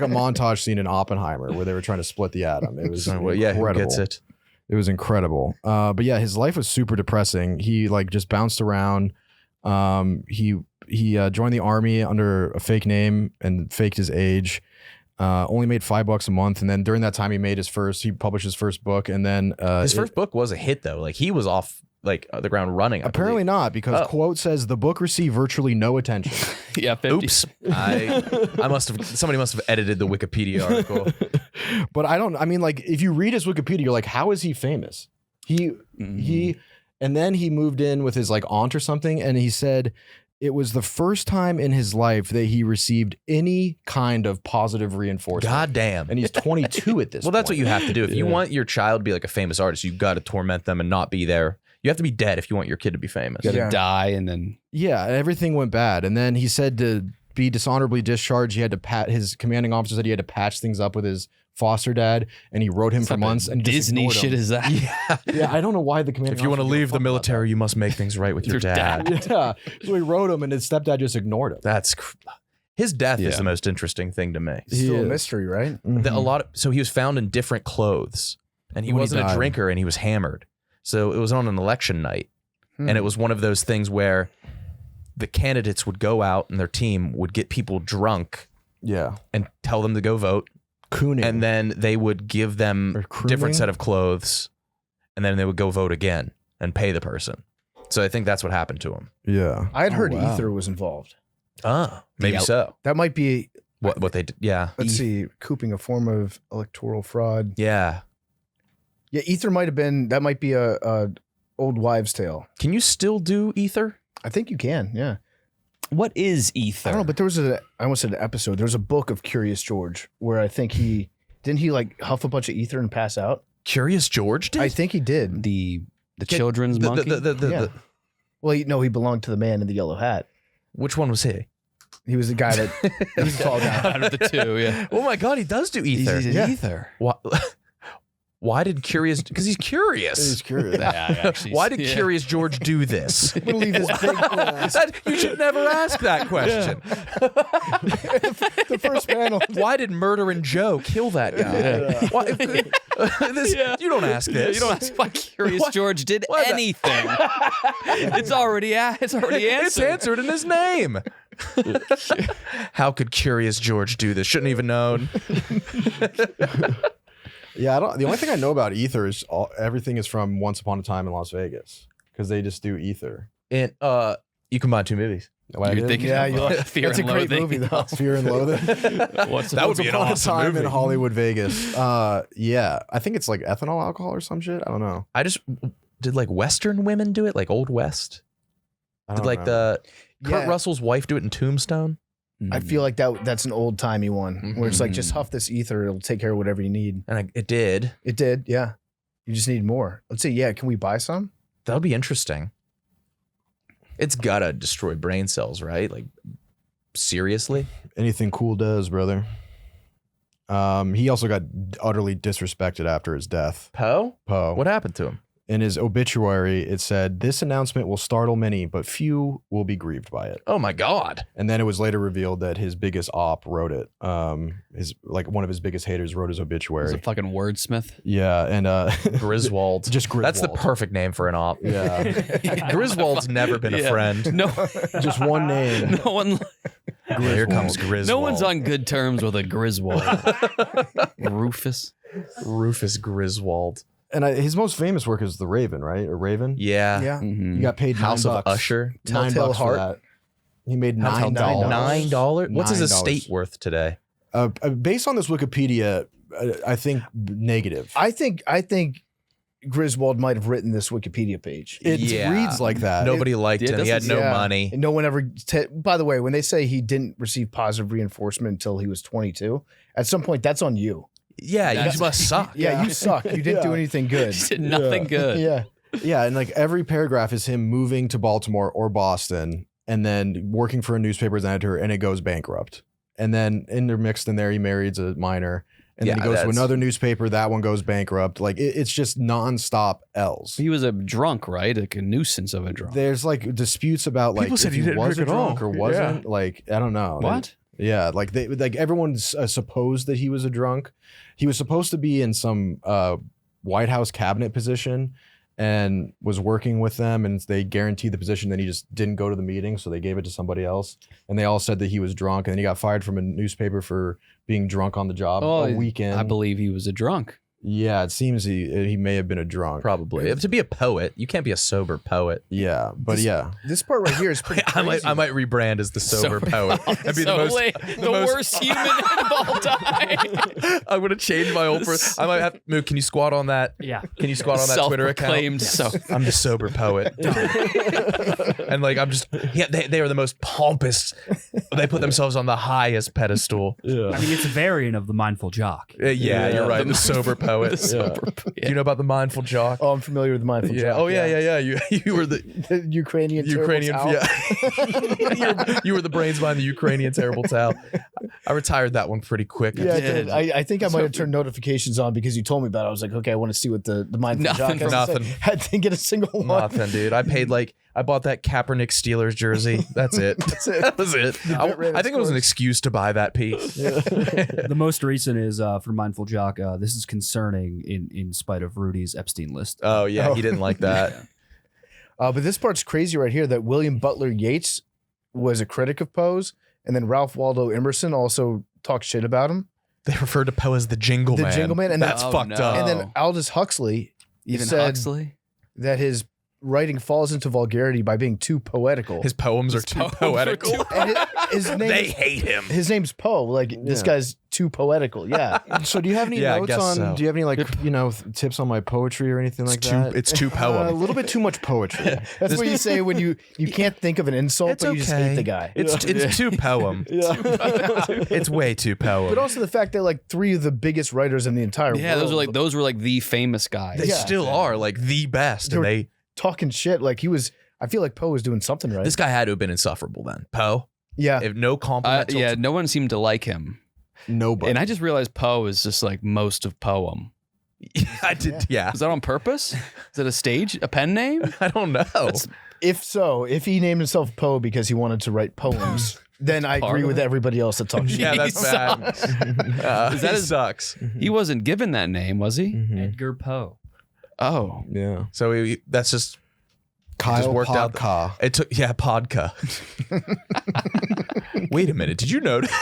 a montage scene in Oppenheimer where they were trying to split the atom. It was Well, yeah, who incredible. gets it? It was incredible. But yeah, his life was super depressing. He like just bounced around. He joined the army under a fake name and faked his age. Only made $5 a month, and then during that time he published his first book, and then His first book was a hit though. Like he was off like the ground running. I apparently believe. not, because quote says the book received virtually no attention. Yeah, 50. Oops. Somebody must have edited the Wikipedia article. But I mean, like, if you read his Wikipedia, you're like, how is he famous? And then he moved in with his like aunt or something, and he said it was the first time in his life that he received any kind of positive reinforcement. God damn. And he's 22 at this Well, point. that's what you have to do. If you want your child to be like a famous artist, you've got to torment them and not be there. You have to be dead if you want your kid to be famous. You gotta Yeah. die and then. Yeah, everything went bad. And then he said to be dishonorably discharged, he had to his commanding officer said he had to patch things up with his foster dad, and he wrote him for months. And just Disney ignored shit him. is that? Yeah, I don't know why the commanding If you want to officer leave the gave a fuck about military, you must make things right with your dad. that. Yeah, so he wrote him, and his stepdad just ignored him. His death is Yeah. the most interesting thing to me. It's still a is. mystery, right? So he was found in different clothes, and he When he wasn't a died. drinker, and he was hammered. So it was on an election night, and it was one of those things where the candidates would go out and their team would get people drunk Yeah, and tell them to go vote, cooning. and then they would give them Or a crooning? different set of clothes, and then they would go vote again and pay the person. So I think that's what happened to him. Yeah, I had heard wow. ether was involved. Maybe so. That might be, What they did? Yeah, let's see, cooping, a form of electoral fraud. yeah. Yeah, ether might have been, that might be a old wives' tale. Can you still do ether? I think you can, yeah. What is ether? I don't know, but there was I almost said an episode. There was a book of Curious George where I think didn't he like huff a bunch of ether and pass out? Curious George did. I think he did. The children's monkey. Yeah. Well, he belonged to the man in the yellow hat. Which one was he? He was the guy that, he was a tall guy. Out of the two, yeah. Oh my God, he does do ether. He's Yeah. ether. Why, Why did Curious? Because he's curious. He's curious. Why did Curious George do this? I'm gonna leave this big You should never ask that question. the first panel. Why did Murdering Joe kill that guy? Why, you don't ask this. You don't ask why Curious George did Why that- anything. It's already answered. It's answered in his name. How could Curious George do this? Shouldn't even known. Yeah, the only thing I know about ether is everything is from Once Upon a Time in Las Vegas because they just do ether. And you combine two movies. You're thinking Fear That's a and great Loathing. movie, though. Fear and Loathing. That would Once be an Upon a awesome Time movie. in Hollywood, Vegas. Yeah, I think it's like ethanol alcohol or some shit. I don't know. Did like Western women do it, like Old West? I Did don't like remember. Kurt Yeah. Russell's wife do it in Tombstone? I feel like that's an old timey one where it's like just huff this ether, it'll take care of whatever you need. And it did. It did, yeah. You just need more. Let's say, yeah. Can we buy some? That would be interesting. It's gotta destroy brain cells, right? Like, seriously? Anything cool does, brother. He also got utterly disrespected after his death. Poe? Poe. What happened to him? In his obituary, it said, "This announcement will startle many, but few will be grieved by it." Oh my God. And then it was later revealed that his biggest op wrote it. One of his biggest haters wrote his He's obituary. a fucking wordsmith. Yeah, and Griswold. just Griswold. That's the perfect name for an op. Yeah, Griswold's never been a friend. No, just one name. no one. Here comes Griswold. No one's on good terms with a Griswold. Rufus. Rufus Griswold. And his most famous work is The Raven, right? Or Raven. Yeah. Yeah. Mhm. He got paid House $9. of Usher. $9 Telltale for Heart. that. He made $9. $9. What's his $9. estate worth today? Based on this Wikipedia, I think negative. I think Griswold might have written this Wikipedia page. It Yeah. reads like that. Nobody liked it him. He had doesn't- no Yeah. money. And no one ever. By the way, when they say he didn't receive positive reinforcement until he was 22, at some point that's on you. Yeah, you must suck. Yeah, you suck. You didn't do anything good. He did nothing good. Yeah. Yeah, and like every paragraph is him moving to Baltimore or Boston and then working for a newspaper as an editor, and it goes bankrupt. And then intermixed in there, he marries a minor, and then Yeah, he goes to that's- another newspaper. That one goes bankrupt. Like it's just nonstop L's. He was a drunk, right? Like a nuisance of a drunk. There's like disputes about like People said if he he didn't was a drink at all. drunk or wasn't. Like I don't know. What? Yeah, like everyone's supposed that he was a drunk. He was supposed to be in some White House cabinet position and was working with them, and they guaranteed the position. Then he just didn't go to the meeting, so they gave it to somebody else. And they all said that he was drunk, and then he got fired from a newspaper for being drunk on the job a weekend. I believe he was a drunk. Yeah, it seems he may have been a drunk. Probably. To be a poet, you can't be a sober poet. Yeah, but yeah. This part right here is pretty crazy. I might rebrand as the sober poet. That'd be So the most late. The worst human of all time. I'm gonna change my old. I might have. Mook, can you squat on that? Yeah. Can you squat on that Twitter account? Self-proclaimed I'm the sober poet. And like I'm just. Yeah, they are the most pompous. They put themselves on the highest pedestal. I mean, it's a variant of the mindful jock. Yeah, you're right. The sober poet. sober Do you know about the mindful jock? Oh, I'm familiar with the mindful Yeah. jock. Oh yeah. You were the The Ukrainian Ukrainian. terrible towel. You were the brains behind the Ukrainian terrible towel. I retired that one pretty quick. Yeah, I did. I think I might have turned notifications on because you told me about it. I was like, okay, I want to see what the mindful Nothing jock for has to say. nothing. I didn't get a single one. Nothing, dude. I bought that Kaepernick Steelers jersey. That's it. That was it. I think it was an excuse to buy that piece. The most recent is for mindful jock. This is concerning in spite of Rudy's Epstein list. Oh yeah, he didn't like that. But this part's crazy right here that William Butler Yeats was a critic of Poe's, and then Ralph Waldo Emerson also talked shit about him. They referred to Poe as the Jingle The Man. Jingle Man, and that's then- fucked Oh, up. And no. then Aldous Huxley Even said Huxley. that his writing falls into vulgarity by being too poetical. His poems are too poetical. And his name They hate him. his name's Poe. Like this Yeah. guy's too poetical. Yeah. So do you have any Yeah, I notes guess on? so. Do you have any like tips on my poetry or anything like that? It's too A poem. little bit too much poetry. That's what you say when you can't think of an insult, It's but you just okay. hate the guy. It's too poem. It's way too poem. But also the fact that like three of the biggest writers in the entire Yeah, world those were like the famous guys. They Yeah. still are like the best, and they. talking shit. Like he was. I feel like Poe was doing something right. This guy had to have been insufferable then. Poe, yeah. if no compliment. till- Yeah, no one seemed to like him. Nobody. And I just realized Poe is just like most of poem. I did. Yeah. Is that on purpose? Is it a pen name? I don't know. If he named himself Poe because he wanted to write poems, then I agree with everybody else that talks shit. Yeah, that's bad. That sucks. He wasn't given that name, was he? Edgar Poe. Oh, Yeah. So that's just Kyle worked out. Podka. It took Podka. Wait a minute, did you notice?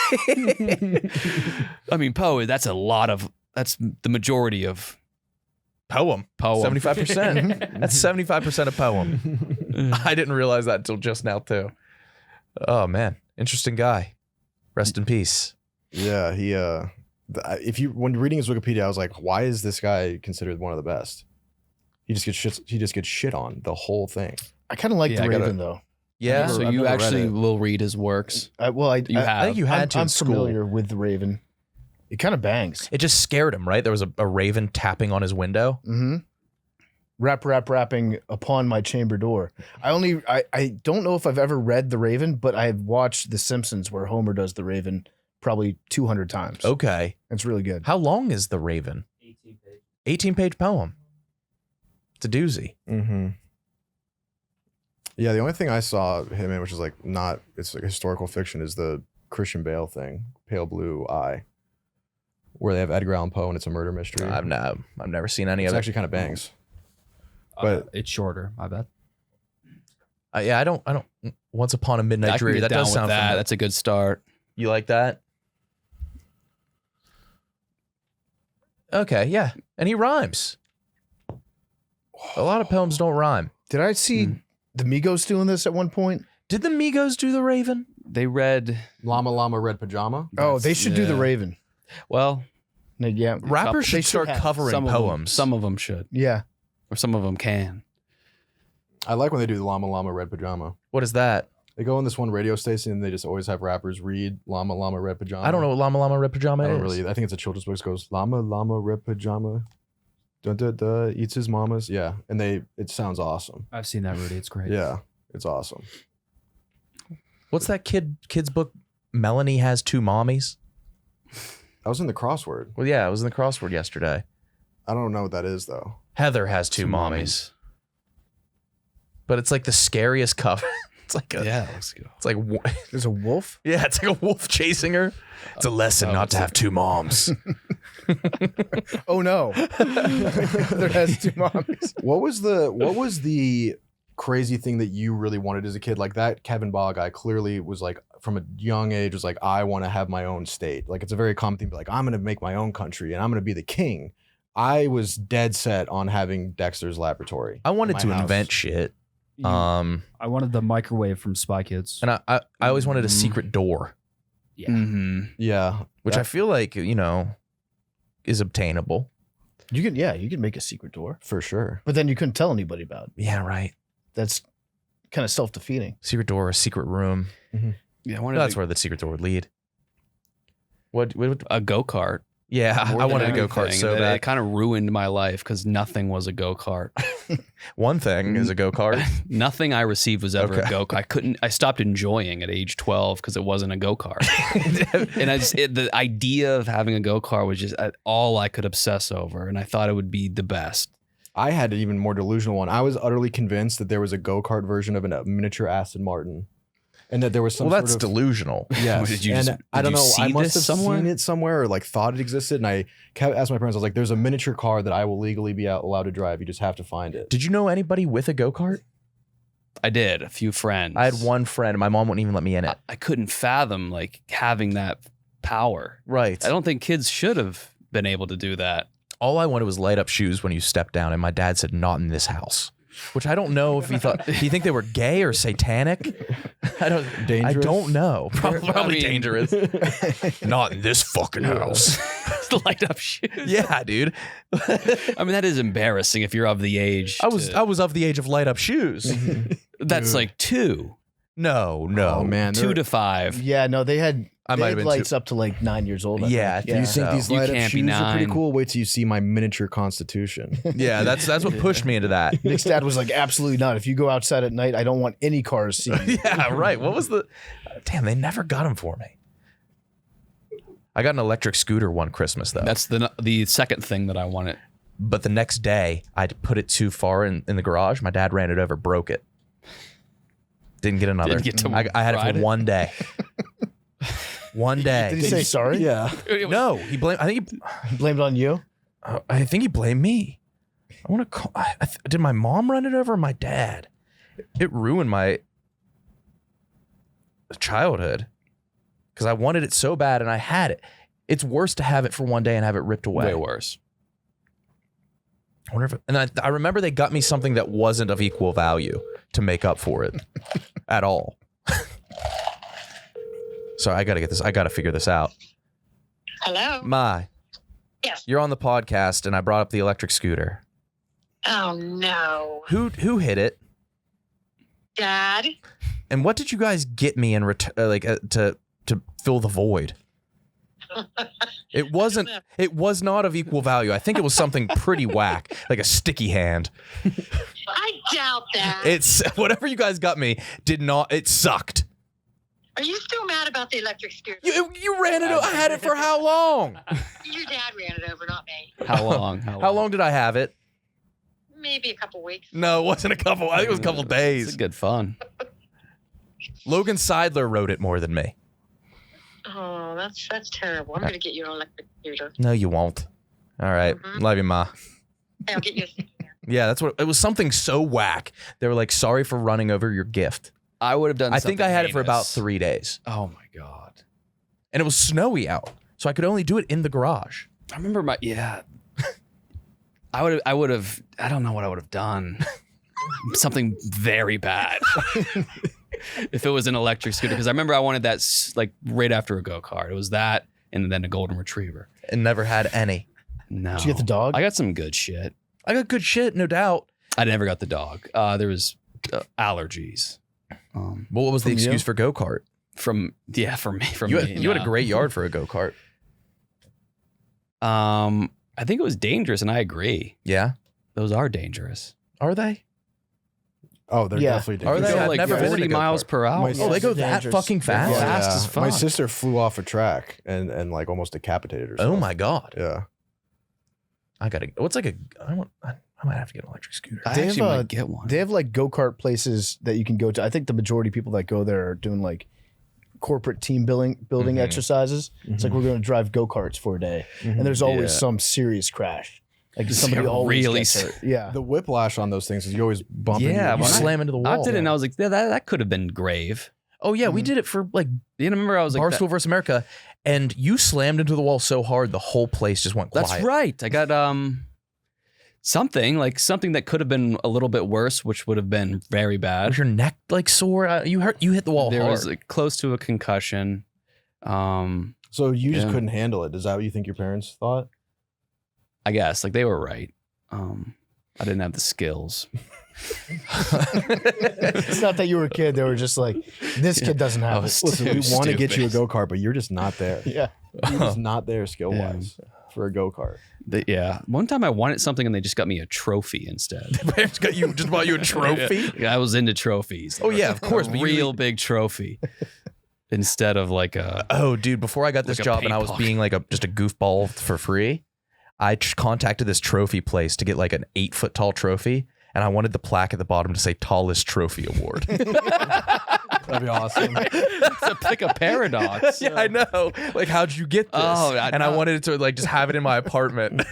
I mean, Poe. That's the majority of Poem. 75%. That's 75% of poem. I didn't realize that until just now too. Oh man, interesting guy. Rest in peace. Yeah, he when reading his Wikipedia, I was like, why is this guy considered one of the best? He just gets shit on the whole thing. I kind of like the Raven though. Yeah. So I've you never read actually it. will read his works. I think you had to I'm in school. familiar with the Raven. It kind of bangs. It just scared him, right? There was a raven tapping on his window. Mm-hmm. Rapping upon my chamber door. I don't know if I've ever read The Raven, but I've watched The Simpsons where Homer does The Raven probably 200 times. Okay. It's really good. How long is the Raven? 18-page poem. It's a doozy. Mm-hmm. Yeah, the only thing I saw him in, which is it's like historical fiction, is the Christian Bale thing, Pale Blue Eye, where they have Edgar Allan Poe and it's a murder mystery. I've never seen any It's of it. actually kind of bangs. But It's shorter, I bet. I don't. Once Upon a Midnight I can Dreary. get That down does with sound that. familiar. That's a good start. You like that? Okay, yeah, and he rhymes. A lot of poems don't rhyme. Did I see the Migos doing this at one point? Did the Migos do the Raven? They read. Llama Llama Red Pajama. Oh, they should do the Raven. Well, Yeah. Rappers They should start have. covering poems. Some of them should, Yeah. or some of them can. I like when they do the Llama Llama Red Pajama. What is that? They go on this one radio station and they just always have rappers read Llama Llama Red Pajama. I don't know what Llama Llama Red Pajama I is. don't really. I think it's a children's book. It goes Llama Llama Red Pajama. Dun, dun, dun, eats his mama's. Yeah. And it sounds awesome. I've seen that, Rudy. It's great. Yeah. It's awesome. What's that kid's book? Melanie Has Two Mommies. I was in the crossword. Well, yeah, I was in the crossword yesterday. I don't know what that is though. Heather has two mommies. But it's like the scariest cover. It's like Let's go. it's like There's a wolf. yeah, it's like a wolf chasing her. It's a lesson not to have two moms. Oh no. There has two mommies. What was the crazy thing that you really wanted as a kid? Like that Kevin Baugh guy clearly was like from a young age was like, I want to have my own state. Like it's a very common thing, but like I'm gonna make my own country and I'm gonna be the king. I was dead set on having Dexter's Laboratory. I wanted in to my house. invent shit. I wanted the microwave from Spy Kids. And I always wanted a secret door, Yeah. Mm-hmm. Yeah. which I feel like, is obtainable. You could make a secret door, For sure. but then you couldn't tell anybody about it. Yeah, right. That's kind of self-defeating. Secret door, a secret room. Yeah, I wanted That's where the secret door would lead. What a go-kart. yeah, More I than wanted a go-kart anything. so It bad. kind of ruined my life because nothing was a go-kart. One thing is a go-kart. Nothing I received was ever Okay. a go-kart. I stopped enjoying at age 12 because it wasn't a go-kart. And the idea of having a go-kart was just all I could obsess over. And I thought it would be the best. I had an even more delusional one. I was utterly convinced that there was a go-kart version of a miniature Aston Martin. And that there was some Well, that's sort of delusional. yes. Did you and just- I did don't you know. see I must this have somewhere? seen it somewhere or like thought it existed. And I asked my parents, I was like, there's a miniature car that I will legally be allowed to drive. You just have to find it. Did you know anybody with a go-kart? I did. A few friends. I had one friend. My mom wouldn't even let me in it. I couldn't fathom like having that power. Right. I don't think kids should have been able to do that. All I wanted was light up shoes when you stepped down, and my dad said, "Not in this house." Which I don't know if he thought. Do you think they were gay or satanic? I don't know. Probably I mean- dangerous. Not in this fucking house. Light up shoes. Yeah, dude. I mean, that is embarrassing if you're of the age. I was of the age of light up shoes. That's like 2. No. Oh man, 2 to 5. Yeah, no, they had I might have been lights up to like 9 years old. I Yeah, think. I you think think these You light up can't be shoes are pretty 9. cool? Wait till you see my miniature Constitution. Yeah, that's what pushed me into that. Nick's dad was like, absolutely not. If you go outside at night, I don't want any cars seeing you. Yeah, right. What was the? Damn, they never got them for me. I got an electric scooter one Christmas though. That's the second thing that I wanted. But the next day, I put it too far in the garage. My dad ran it over, broke it. Didn't get another. Didn't get to I had it ride for it? 1 day. 1 day. Did he say sorry? Yeah. No, he blamed. I think He blamed it on you? he blamed me. I want to call. Did my mom run it over or my dad? It ruined my childhood because I wanted it so bad and I had it. It's worse to have it for 1 day and have it ripped away. Way worse. I wonder if, and I remember they got me something that wasn't of equal value to make up for it at all. So I got to get this. I got to figure this out. Hello? Ma, Yes. you're on the podcast and I brought up the electric scooter. Oh, no. Who hit it? Dad? And what did you guys get me in to fill the void? It wasn't. It was not of equal value. I think it was something pretty whack, like a sticky hand. I doubt that. It's whatever you guys got me did not. It sucked. Are you still mad about the electric scooter? You ran it. I had it for how long? Your dad ran it over, not me. How long? How long did I have it? Maybe a couple weeks. No, it wasn't a couple. I think it was a couple It's days. good fun. Logan Seidler wrote it more than me. Oh, that's terrible. I'm going to get you an electric scooter. No, you won't. All right. Mhm. Love you, Ma. Hey, I'll get you a sticky hand. Yeah, that's what it was. Something so whack. They were like, "Sorry for running over your gift." I would have done. I think I had it for about heinous. 3 days, Oh my god! and it was snowy out, so I could only do it in the garage. I remember I would have. I don't know what I would have done. Something very bad. If it was an electric scooter, because I remember I wanted that like right after a go-kart. It was that, and then a golden retriever. And never had any. No. Did you get the dog? I got some good shit. I got good shit, no doubt. I never got the dog. There was allergies. Well, what was the From you? excuse for go-kart? For me. You had a great yard for a go-kart. I think it was dangerous, and I agree. Yeah. Those are dangerous. Are they? Oh, they're Yeah. definitely Are dangerous. they? Go I've like never been in a 40 miles go-kart. per hour. My Oh, they go They're that dangerous. fucking fast? Yeah. Fast as My fuck. sister flew off a track and like almost decapitated herself. Oh my god. Yeah. I gotta. What's like a? I might have to get an electric scooter. I They actually have, might get one. They have like go-kart places that you can go to. I think the majority of people that go there are doing like corporate team building Mhm. exercises. It's like we're going to drive go-karts for a day. And there's always Yeah. some serious crash. Like somebody Yeah, always really gets hurt. Yeah. The whiplash on those things is you always bump into Yeah, You when I- slam into the I wall. did it, and I was like, that could have been grave. Oh yeah, we did it for like You remember I was like, Barstool versus America, and you slammed into the wall so hard the whole place just went quiet. that's right. I got something that could have been a little bit worse, which would have been very bad. Was your neck like sore? You hit the wall There hard. was like, close to a concussion. So you just Yeah. couldn't handle it. Is that what you think your parents thought? I guess like they were right. I didn't have the skills. It's not that you were a kid. They were just like, this kid doesn't I have was it. Listen, we want to get you a stupid. go-kart, but you're just not there. Yeah. You're just not there skill-wise for a go-kart. Yeah. One time I wanted something and they just got me a trophy instead. Parents got you just bought you a trophy. Yeah, I was into trophies. Oh yeah, of course. A But real big trophy instead of like a. Oh, dude! Before I got this Like a job and I was paint being like just a goofball for free, I contacted this trophy place to get like an 8-foot tall trophy, and I wanted the plaque at the bottom to say "Tallest Trophy Award." That'd be awesome. It's like a paradox. Yeah, I know. Like, how'd you get this? Oh, and I wanted it to like just have it in my apartment,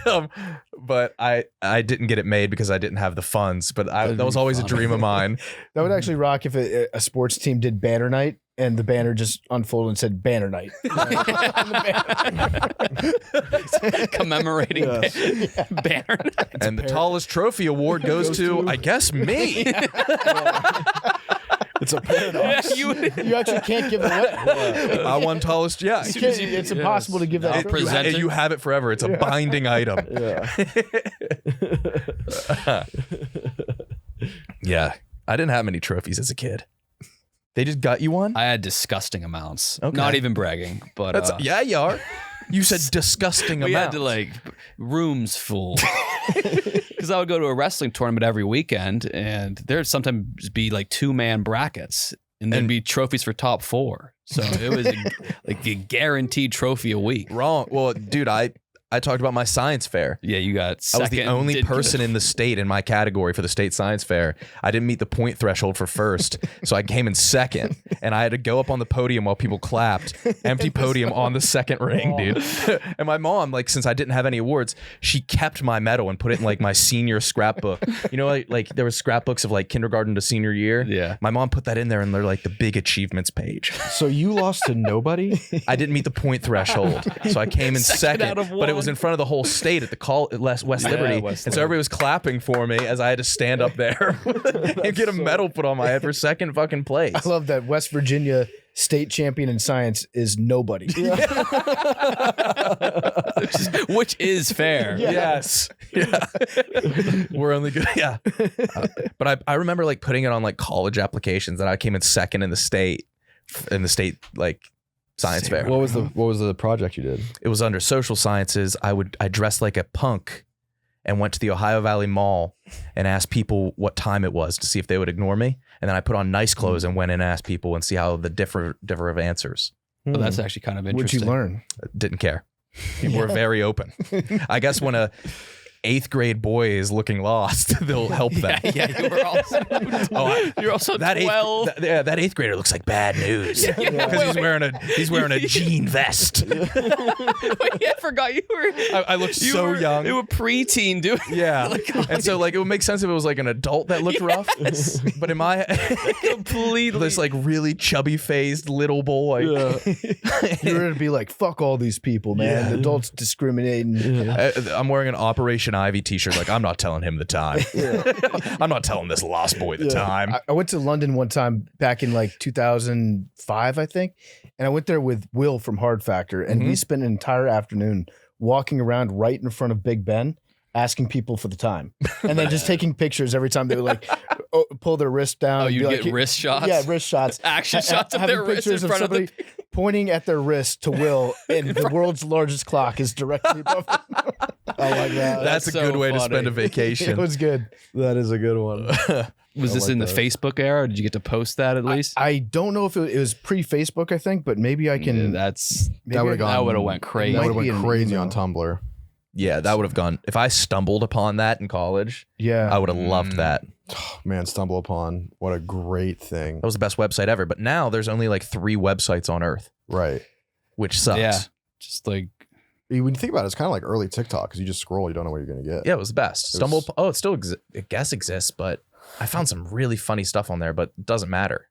but I didn't get it made because I didn't have the funds. But That'd that was be always a fun. dream of mine. That would actually rock if a sports team did banner night and the banner just unfolded and said banner night. Commemorating banner. And the tallest trophy award goes to, I guess, me. It's a paradox. You actually can't give it away. I won tallest. Yeah. You can't- it's impossible to give that. I'll trophy. present it. You have it forever. It's a binding item. Yeah. Yeah. I didn't have many trophies as a kid. They just got you one? I had disgusting amounts. Okay. Not even bragging, but That's yeah, you are. You said disgusting we amounts. had to like rooms full. Because I would go to a wrestling tournament every weekend, and there'd sometimes be like 2-man brackets, and there'd be trophies for top 4. So it was like a guaranteed trophy a week. Wrong. Well, dude, I I talked about my science fair. Yeah, you got I was the only person in the state in my category for the state science fair. I didn't meet the point threshold for first, so I came in second, and I had to go up on the podium while people clapped. Empty podium on the second ring, dude. And my mom, like, since I didn't have any awards, she kept my medal and put it in like my senior scrapbook. You know, like there was scrapbooks of like kindergarten to senior year. Yeah. My mom put that in there, and they're like the big achievements page. So you lost to nobody? I didn't meet the point threshold, so I came in second, but it was in front of the whole state at the West Liberty, West and so everybody was clapping for me as I had to stand up there and get a medal put on my head for second fucking place. I love that West Virginia state champion in science is nobody. Which is fair. Yes. Yeah. We're only good. Yeah. But I remember like putting it on like college applications, and I came in second in the state like science fair. What was the project you did? It was under social sciences. I dressed like a punk and went to the Ohio Valley Mall and asked people what time it was to see if they would ignore me. And then I put on nice clothes and went in and asked people and see how the differ of answers. Well, that's actually kind of interesting. What'd you learn? Didn't care. People were very open. I guess when a 8th grade boy is looking lost, they'll help them. Yeah, you were also. You're also that 12. That 8th grader looks like bad news because he's wearing a jean vest. Wait, I forgot you were. I looked so young. You were preteen doing. Yeah, and so like it would make sense if it was like an adult that looked rough, but in my completely this like really chubby faced little boy. You're gonna be like, fuck all these people, man. Adults discriminating. I'm wearing an Operation Ivy t-shirt. Like, I'm not telling him the time. I'm not telling this lost boy the time. I went to London one time back in like 2005, I think, and I went there with Will from Hard Factor, and we spent an entire afternoon walking around right in front of Big Ben, asking people for the time, and then just taking pictures every time they would like pull their wrist down. Oh, you get get wrist shots? Yeah, wrist shots. Action shots of having their wrist pictures in front of somebody pointing at their wrist to Will, and the world's largest clock is directly above them. I like that. That's a so good way to funny. spend a vacation. It was good. That is a good one. Was this like in the that. Facebook era? Or did you get to post that at least? I don't know if it was pre-Facebook, I think, but maybe I can. Yeah, that's maybe would've I- gone- that would have went crazy. It That might would be have went an crazy email. on Tumblr. Yeah, that would have gone. If I stumbled upon that in college, Yeah. I would have loved that. Man, stumble upon. What a great thing. That was the best website ever. But now there's only like 3 websites on Earth, Right. which sucks. Yeah. Just like When you think about it, it's kind of like early TikTok because you just scroll, you don't know what you're going to get. Yeah, it was the best. It still I guess exists, but I found some really funny stuff on there, but it doesn't matter.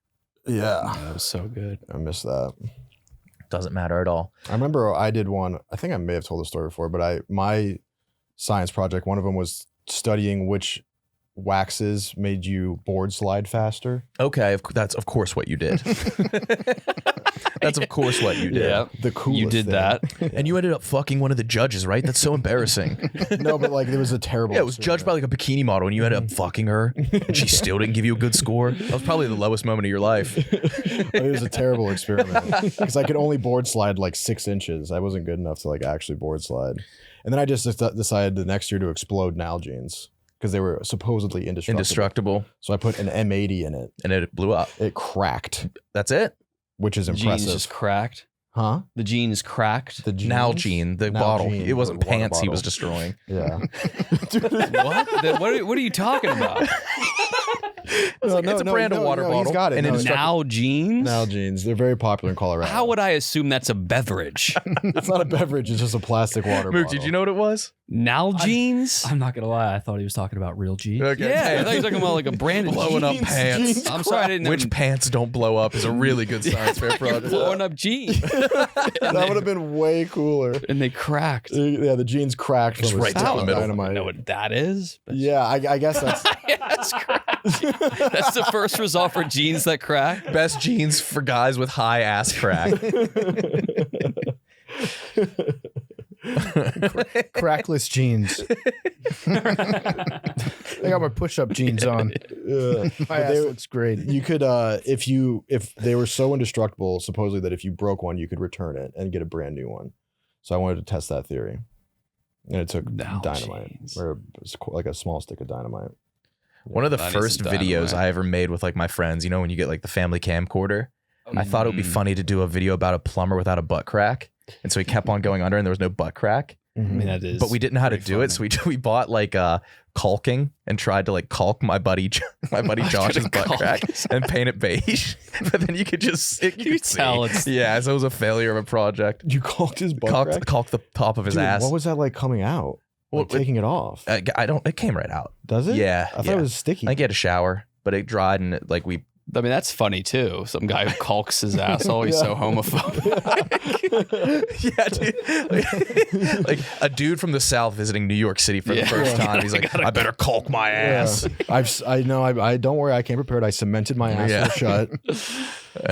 Yeah. that was so good. I miss that. Doesn't matter at all. I remember I did one. I think I may have told the story before, but my science project, one of them was studying which waxes made you board slide faster. Okay, that's of course what you did. That's of course what you did. Yeah. The coolest You did thing. that. And you ended up fucking one of the judges, right? That's so embarrassing. No, but like it was a terrible. Yeah, it was judged by like a bikini model, and you ended up fucking her, and she still didn't give you a good score. That was probably the lowest moment of your life. It was a terrible experiment because I could only board slide like 6 inches. I wasn't good enough to like actually board slide. And then I just decided the next year to explode Nalgene's because they were supposedly indestructible. So I put an M80 in it. And it blew up. It cracked, That's it. which is The impressive. jeans just cracked. Huh? The jeans cracked. The jeans? Nalgene, the bottle. Nalgene, It wasn't the water pants he bottle. was destroying. Yeah. What are you talking about? It's a brand of water bottle. He's got it. And No, it's Now jeans? Nalgene's. They're very popular in Colorado. How would I assume that's a beverage? It's not a beverage. It's just a plastic water Mook, bottle. did you know what it was? Now jeans? I'm not gonna lie. I thought he was talking about real G. Okay. Yeah, I thought you were talking about like a brand of Blowing up Jeans, pants. jeans I'm sorry, I didn't know. Which pants don't blow up is a really good science fair project. blowing up jeans. That would have been way cooler. And they cracked. Yeah, the jeans cracked Just from a right stick down the of middle. I don't dynamite. know what that is. But Yeah, I guess that's that's crack. That's the first result for jeans that crack. Best jeans for guys with high ass crack. crackless jeans. I got my push-up jeans on. My ass looks great. you could if they were so indestructible, supposedly that if you broke one, you could return it and get a brand new one. So I wanted to test that theory, and it took dynamite or like a small stick of dynamite. One of the I need first some videos dynamite. I ever made with like my friends, you know, when you get like the family camcorder, I thought it would be funny to do a video about a plumber without a butt crack. And so he kept on going under and there was no butt crack. I mean, that is. But we didn't know how to pretty do it, so we bought like caulking and tried to like caulk my buddy Josh's butt crack and paint it beige. But then you could just you could tell it's so it was a failure of a project. You caulked his butt crack? Caulked the top of his Dude, ass. what was that like coming out? Well, Like taking it off? I don't. It came right out. Does it? Yeah, I thought it was sticky. I think he had a shower, but it dried and it, like we. I mean, that's funny too. Some guy who caulks his asshole. He's so homophobic. Yeah, dude. Like a dude from the South visiting New York City for the first time. He's like, I better caulk my ass. I know. I don't worry. I came prepared. I cemented my asshole shut.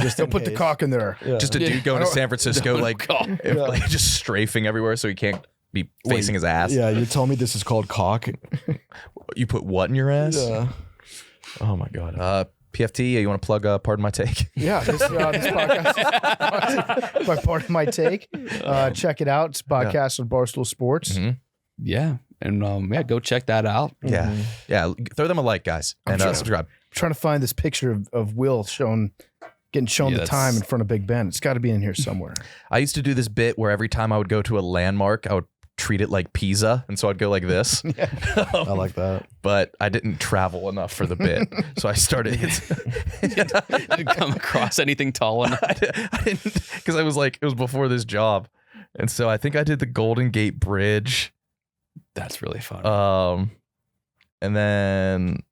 Just don't put the cock in there. Yeah. Just a dude going to San Francisco, like just strafing everywhere, so he can't be facing his ass. Yeah, you told me this is called cock. You put what in your ass? Yeah. Oh my god. PFT, you want to plug Pardon My Take? Yeah, this podcast by Part of My Take. Check it out. It's a podcast on Barstool Sports. Mm-hmm. Yeah, and go check that out. Yeah, yeah. Throw them a like, guys, and subscribe. I'm trying to find this picture of Will getting shown the time in front of Big Ben. It's got to be in here somewhere. I used to do this bit where every time I would go to a landmark, I would treat it like Pisa, and so I'd go like this. I like that. But I didn't travel enough for the bit, so I started. Didn't come across anything tall enough. I didn't, because I was like, it was before this job, and so I think I did the Golden Gate Bridge. That's really fun. And then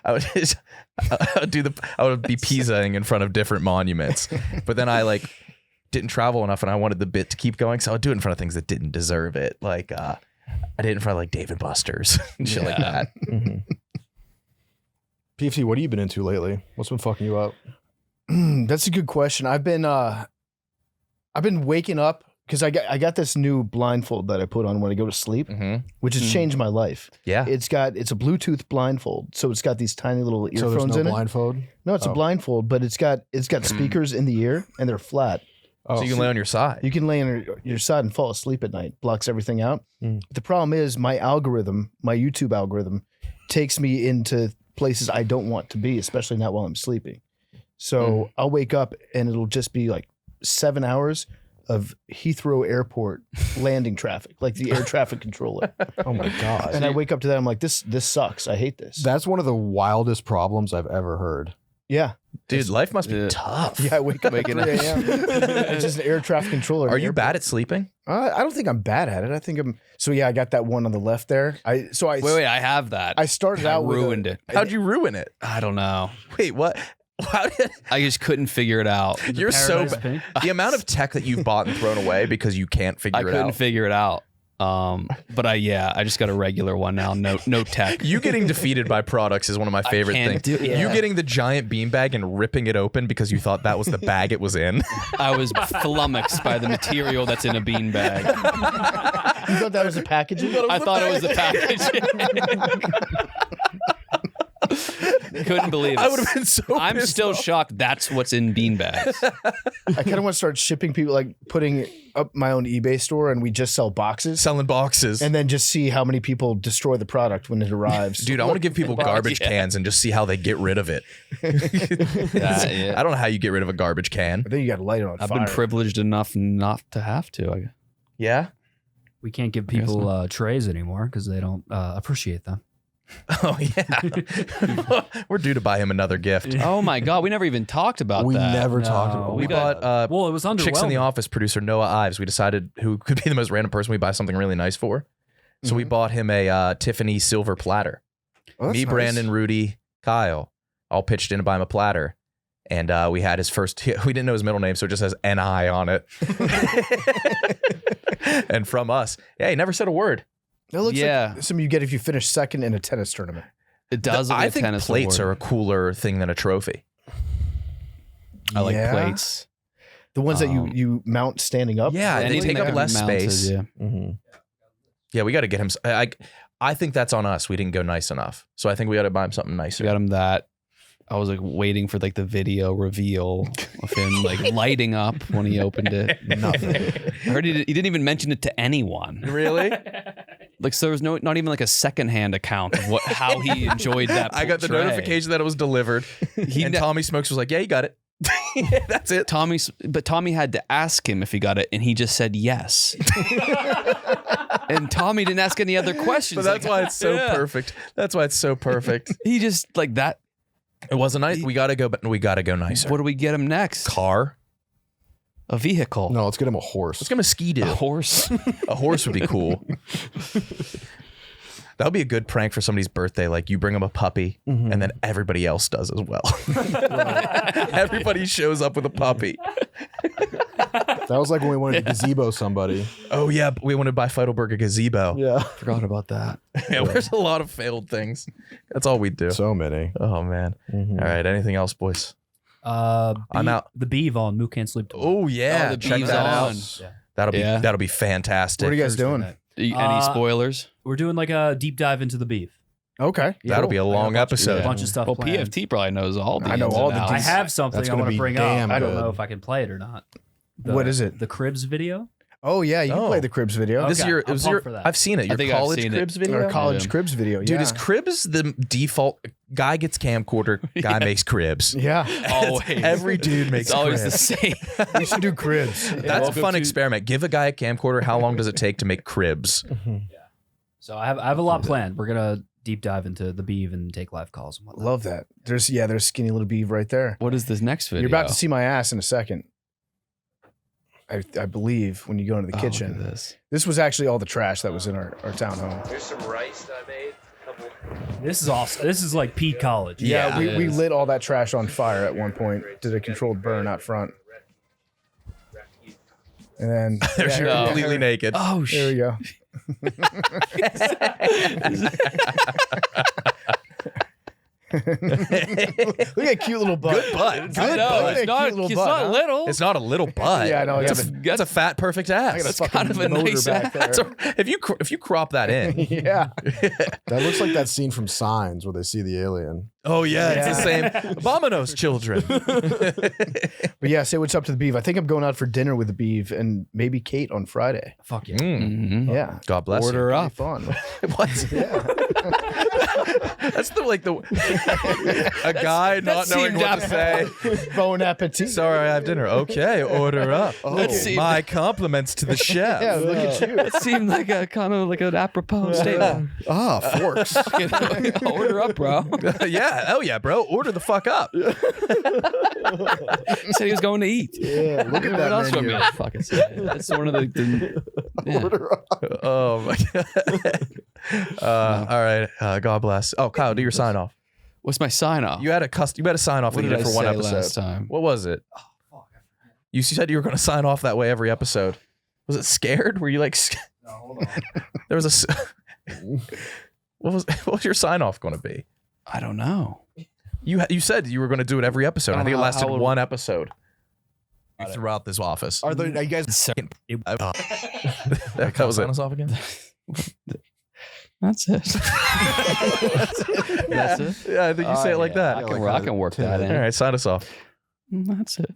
I would be Pisaing in front of different monuments, but then I like didn't travel enough and I wanted the bit to keep going, so I would do it in front of things that didn't deserve it. Like I did it in front of like Dave and Buster's and shit like that. Mm-hmm. PFT, what have you been into lately? What's been fucking you up? That's a good question. I've been waking up because I got this new blindfold that I put on when I go to sleep, which has changed my life. Yeah, it's a Bluetooth blindfold, so it's got these tiny little earphones in it. Blindfold? No, it's a blindfold, but it's got speakers in the ear and they're flat. So you can lay on your side. You can lay on your side and fall asleep at night. Blocks everything out. The problem is my YouTube algorithm, takes me into places I don't want to be, especially not while I'm sleeping. So I'll wake up and it'll just be like 7 hours of Heathrow Airport landing traffic, like the air traffic controller. Oh my god! And I wake up to that. I'm like, this sucks. I hate this. That's one of the wildest problems I've ever heard. Yeah. Dude, life must be tough. Yeah, I wake up at 3 a.m. It's just an air traffic controller. Are you bad at sleeping? I don't think I'm bad at it. I think I'm. So yeah, I got that one on the left there. Wait, I have that. I started out with ruined it. How'd you ruin it? I don't know. Wait, what? How did I just couldn't figure it out? You're so bad. The amount of tech that you've bought and thrown away because you can't figure it out. I couldn't figure it out. But I just got a regular one now. No tech. You getting defeated by products is one of my favorite things. You getting the giant beanbag and ripping it open because you thought that was the bag it was in. I was flummoxed by the material that's in a beanbag. You thought that was the packaging? I thought it was the packaging. Couldn't believe it. I would have been so I'm still shocked that's what's in beanbags. I kind of want to start shipping people, like putting up my own eBay store, and we just sell boxes. Selling boxes. And then just see how many people destroy the product when it arrives. Dude, I want to give people garbage cans and just see how they get rid of it. I don't know how you get rid of a garbage can. I think you got to light it on I've fire. been privileged enough not to have to. Yeah? We can't give people trays anymore because they don't appreciate them. Oh, yeah. We're due to buy him another gift. Oh, my God. We never even talked about We that. never talked about We that. bought Well, it was underwhelming. Chicks in the Office producer Noah Ives. We decided who could be the most random person we buy something really nice for. So we bought him a Tiffany silver platter. Oh, that's Me, nice. Brandon, Rudy, Kyle all pitched in to buy him a platter. And we had his first, we didn't know his middle name, so it just says N.I. on it. And from us, he never said a word. It looks like something you get if you finish second in a tennis tournament. It does look I like a think tennis plates award. are a cooler thing than a trophy. I like plates. The ones that you mount standing up. Yeah, they Anything take that up can less be mounted, space. Yeah. Yeah, we got to get him. I think that's on us. We didn't go nice enough. So I think we got to buy him something nicer. We got him that. I was like waiting for like the video reveal of him like lighting up when he opened it. Nothing. I heard he didn't even mention it to anyone. Really? Like, so there was not even like a secondhand account of how he enjoyed that. I got the tray. notification that it was delivered. And Tommy Smokes was like, yeah, you got it. That's it. But Tommy had to ask him if he got it, and he just said yes. And Tommy didn't ask any other questions. But that's why it's so perfect. That's why it's so perfect. He just like that. It wasn't nice. We gotta go, but we gotta go nicer. What do we get him next? Car? A vehicle? No, let's get him a horse. Let's get him a ski-doo. A horse? A horse would be cool. That would be a good prank for somebody's birthday. Like you bring them a puppy, and then everybody else does as well. Everybody shows up with a puppy. That was like when we wanted to gazebo somebody. Oh yeah, we wanted to buy Feidelberg a gazebo. Yeah. Forgot about that. Yeah, there's a lot of failed things. That's all we do. So many. Oh man. All right. Anything else, boys? I'm out. The Beeve on Moo Can't Sleep. Oh yeah, the check Beeve's that on. out. Yeah. That'll be fantastic. What are you guys doing? Any spoilers? We're doing like a deep dive into the Beeve. Okay. That'll be a long episode. A bunch of stuff. Well, planned. PFT probably knows all the I know ins all and the outs. I have something That's I gonna want to be bring up. damn I don't good. know if I can play it or not. What is it? The Cribs video. Oh yeah, you can Oh. play the Cribs video. This is Okay, your. I'm pumped for that. I've seen it. Your think I've college seen it. Cribs video. Our college Yeah. Cribs video. Dude, yeah. is Cribs the default? Guy gets camcorder. Guy makes Cribs. Yeah. Always. Every dude makes It's always Cribs. the same. We should do Cribs. That's a fun experiment. Give a guy a camcorder. How long does it take to make Cribs? So I have a lot planned. We're gonna deep dive into the Beeve and take live calls and whatnot. Love that. There's skinny little beeve right there. What is this next video? You're about to see my ass in a second. I believe when you go into the kitchen. Look at this. This was actually all the trash that was in our townhome. There's some rice that I made. This is awesome. This is like peak college. Yeah, it we is. lit all that trash on fire at one point. Did a controlled burn out front. And then There's here- you completely naked. Oh There we shit! go. Look at that cute little butt. Good butt. I Good know, butt. it's not. Cute little It's butt, not huh? little. It's not a little butt. Yeah, I know, It's, yeah, it's a fat, perfect I ass. got a That's fucking kind of a motor nice back there. So if you crop that in, Yeah. That looks like that scene from Signs where they see the alien. oh yeah, it's the same. Abominos children. But yeah, say what's up to the beef. I think I'm going out for dinner with the beef and maybe Kate on Friday. Fuck yeah. Mhm. Yeah. God bless Order you. up. Fun. What? That's a guy not knowing what to say. Bon appetit. Sorry, I have dinner. Okay, order up. seemed- My compliments to the chef. Yeah, look at you. It seemed like a kind of like an apropos statement. Ah, forks. Order up, bro. Yeah, oh yeah, bro. Order the fuck up. He said he was going to eat. Yeah, look at What that else do I menu. mean? Fucking say it. That's one of the yeah. Oh my god. All right. God bless. Oh, Kyle, do your sign off. What's my sign off? You had a sign off What that you did did I for one say episode. last time? What was it? You said you were going to sign off that way every episode. Was it scared? Were you like? No, hold on. There was a. What was your sign off going to be? I don't know. You said you were going to do it every episode. I I don't think it know lasted how it- one episode. You threw out this office. Are you guys? That was it. Sign us off again. That's it. That's it. Yeah, I think you say it like that. I can work that in. All right, sign us off. That's it.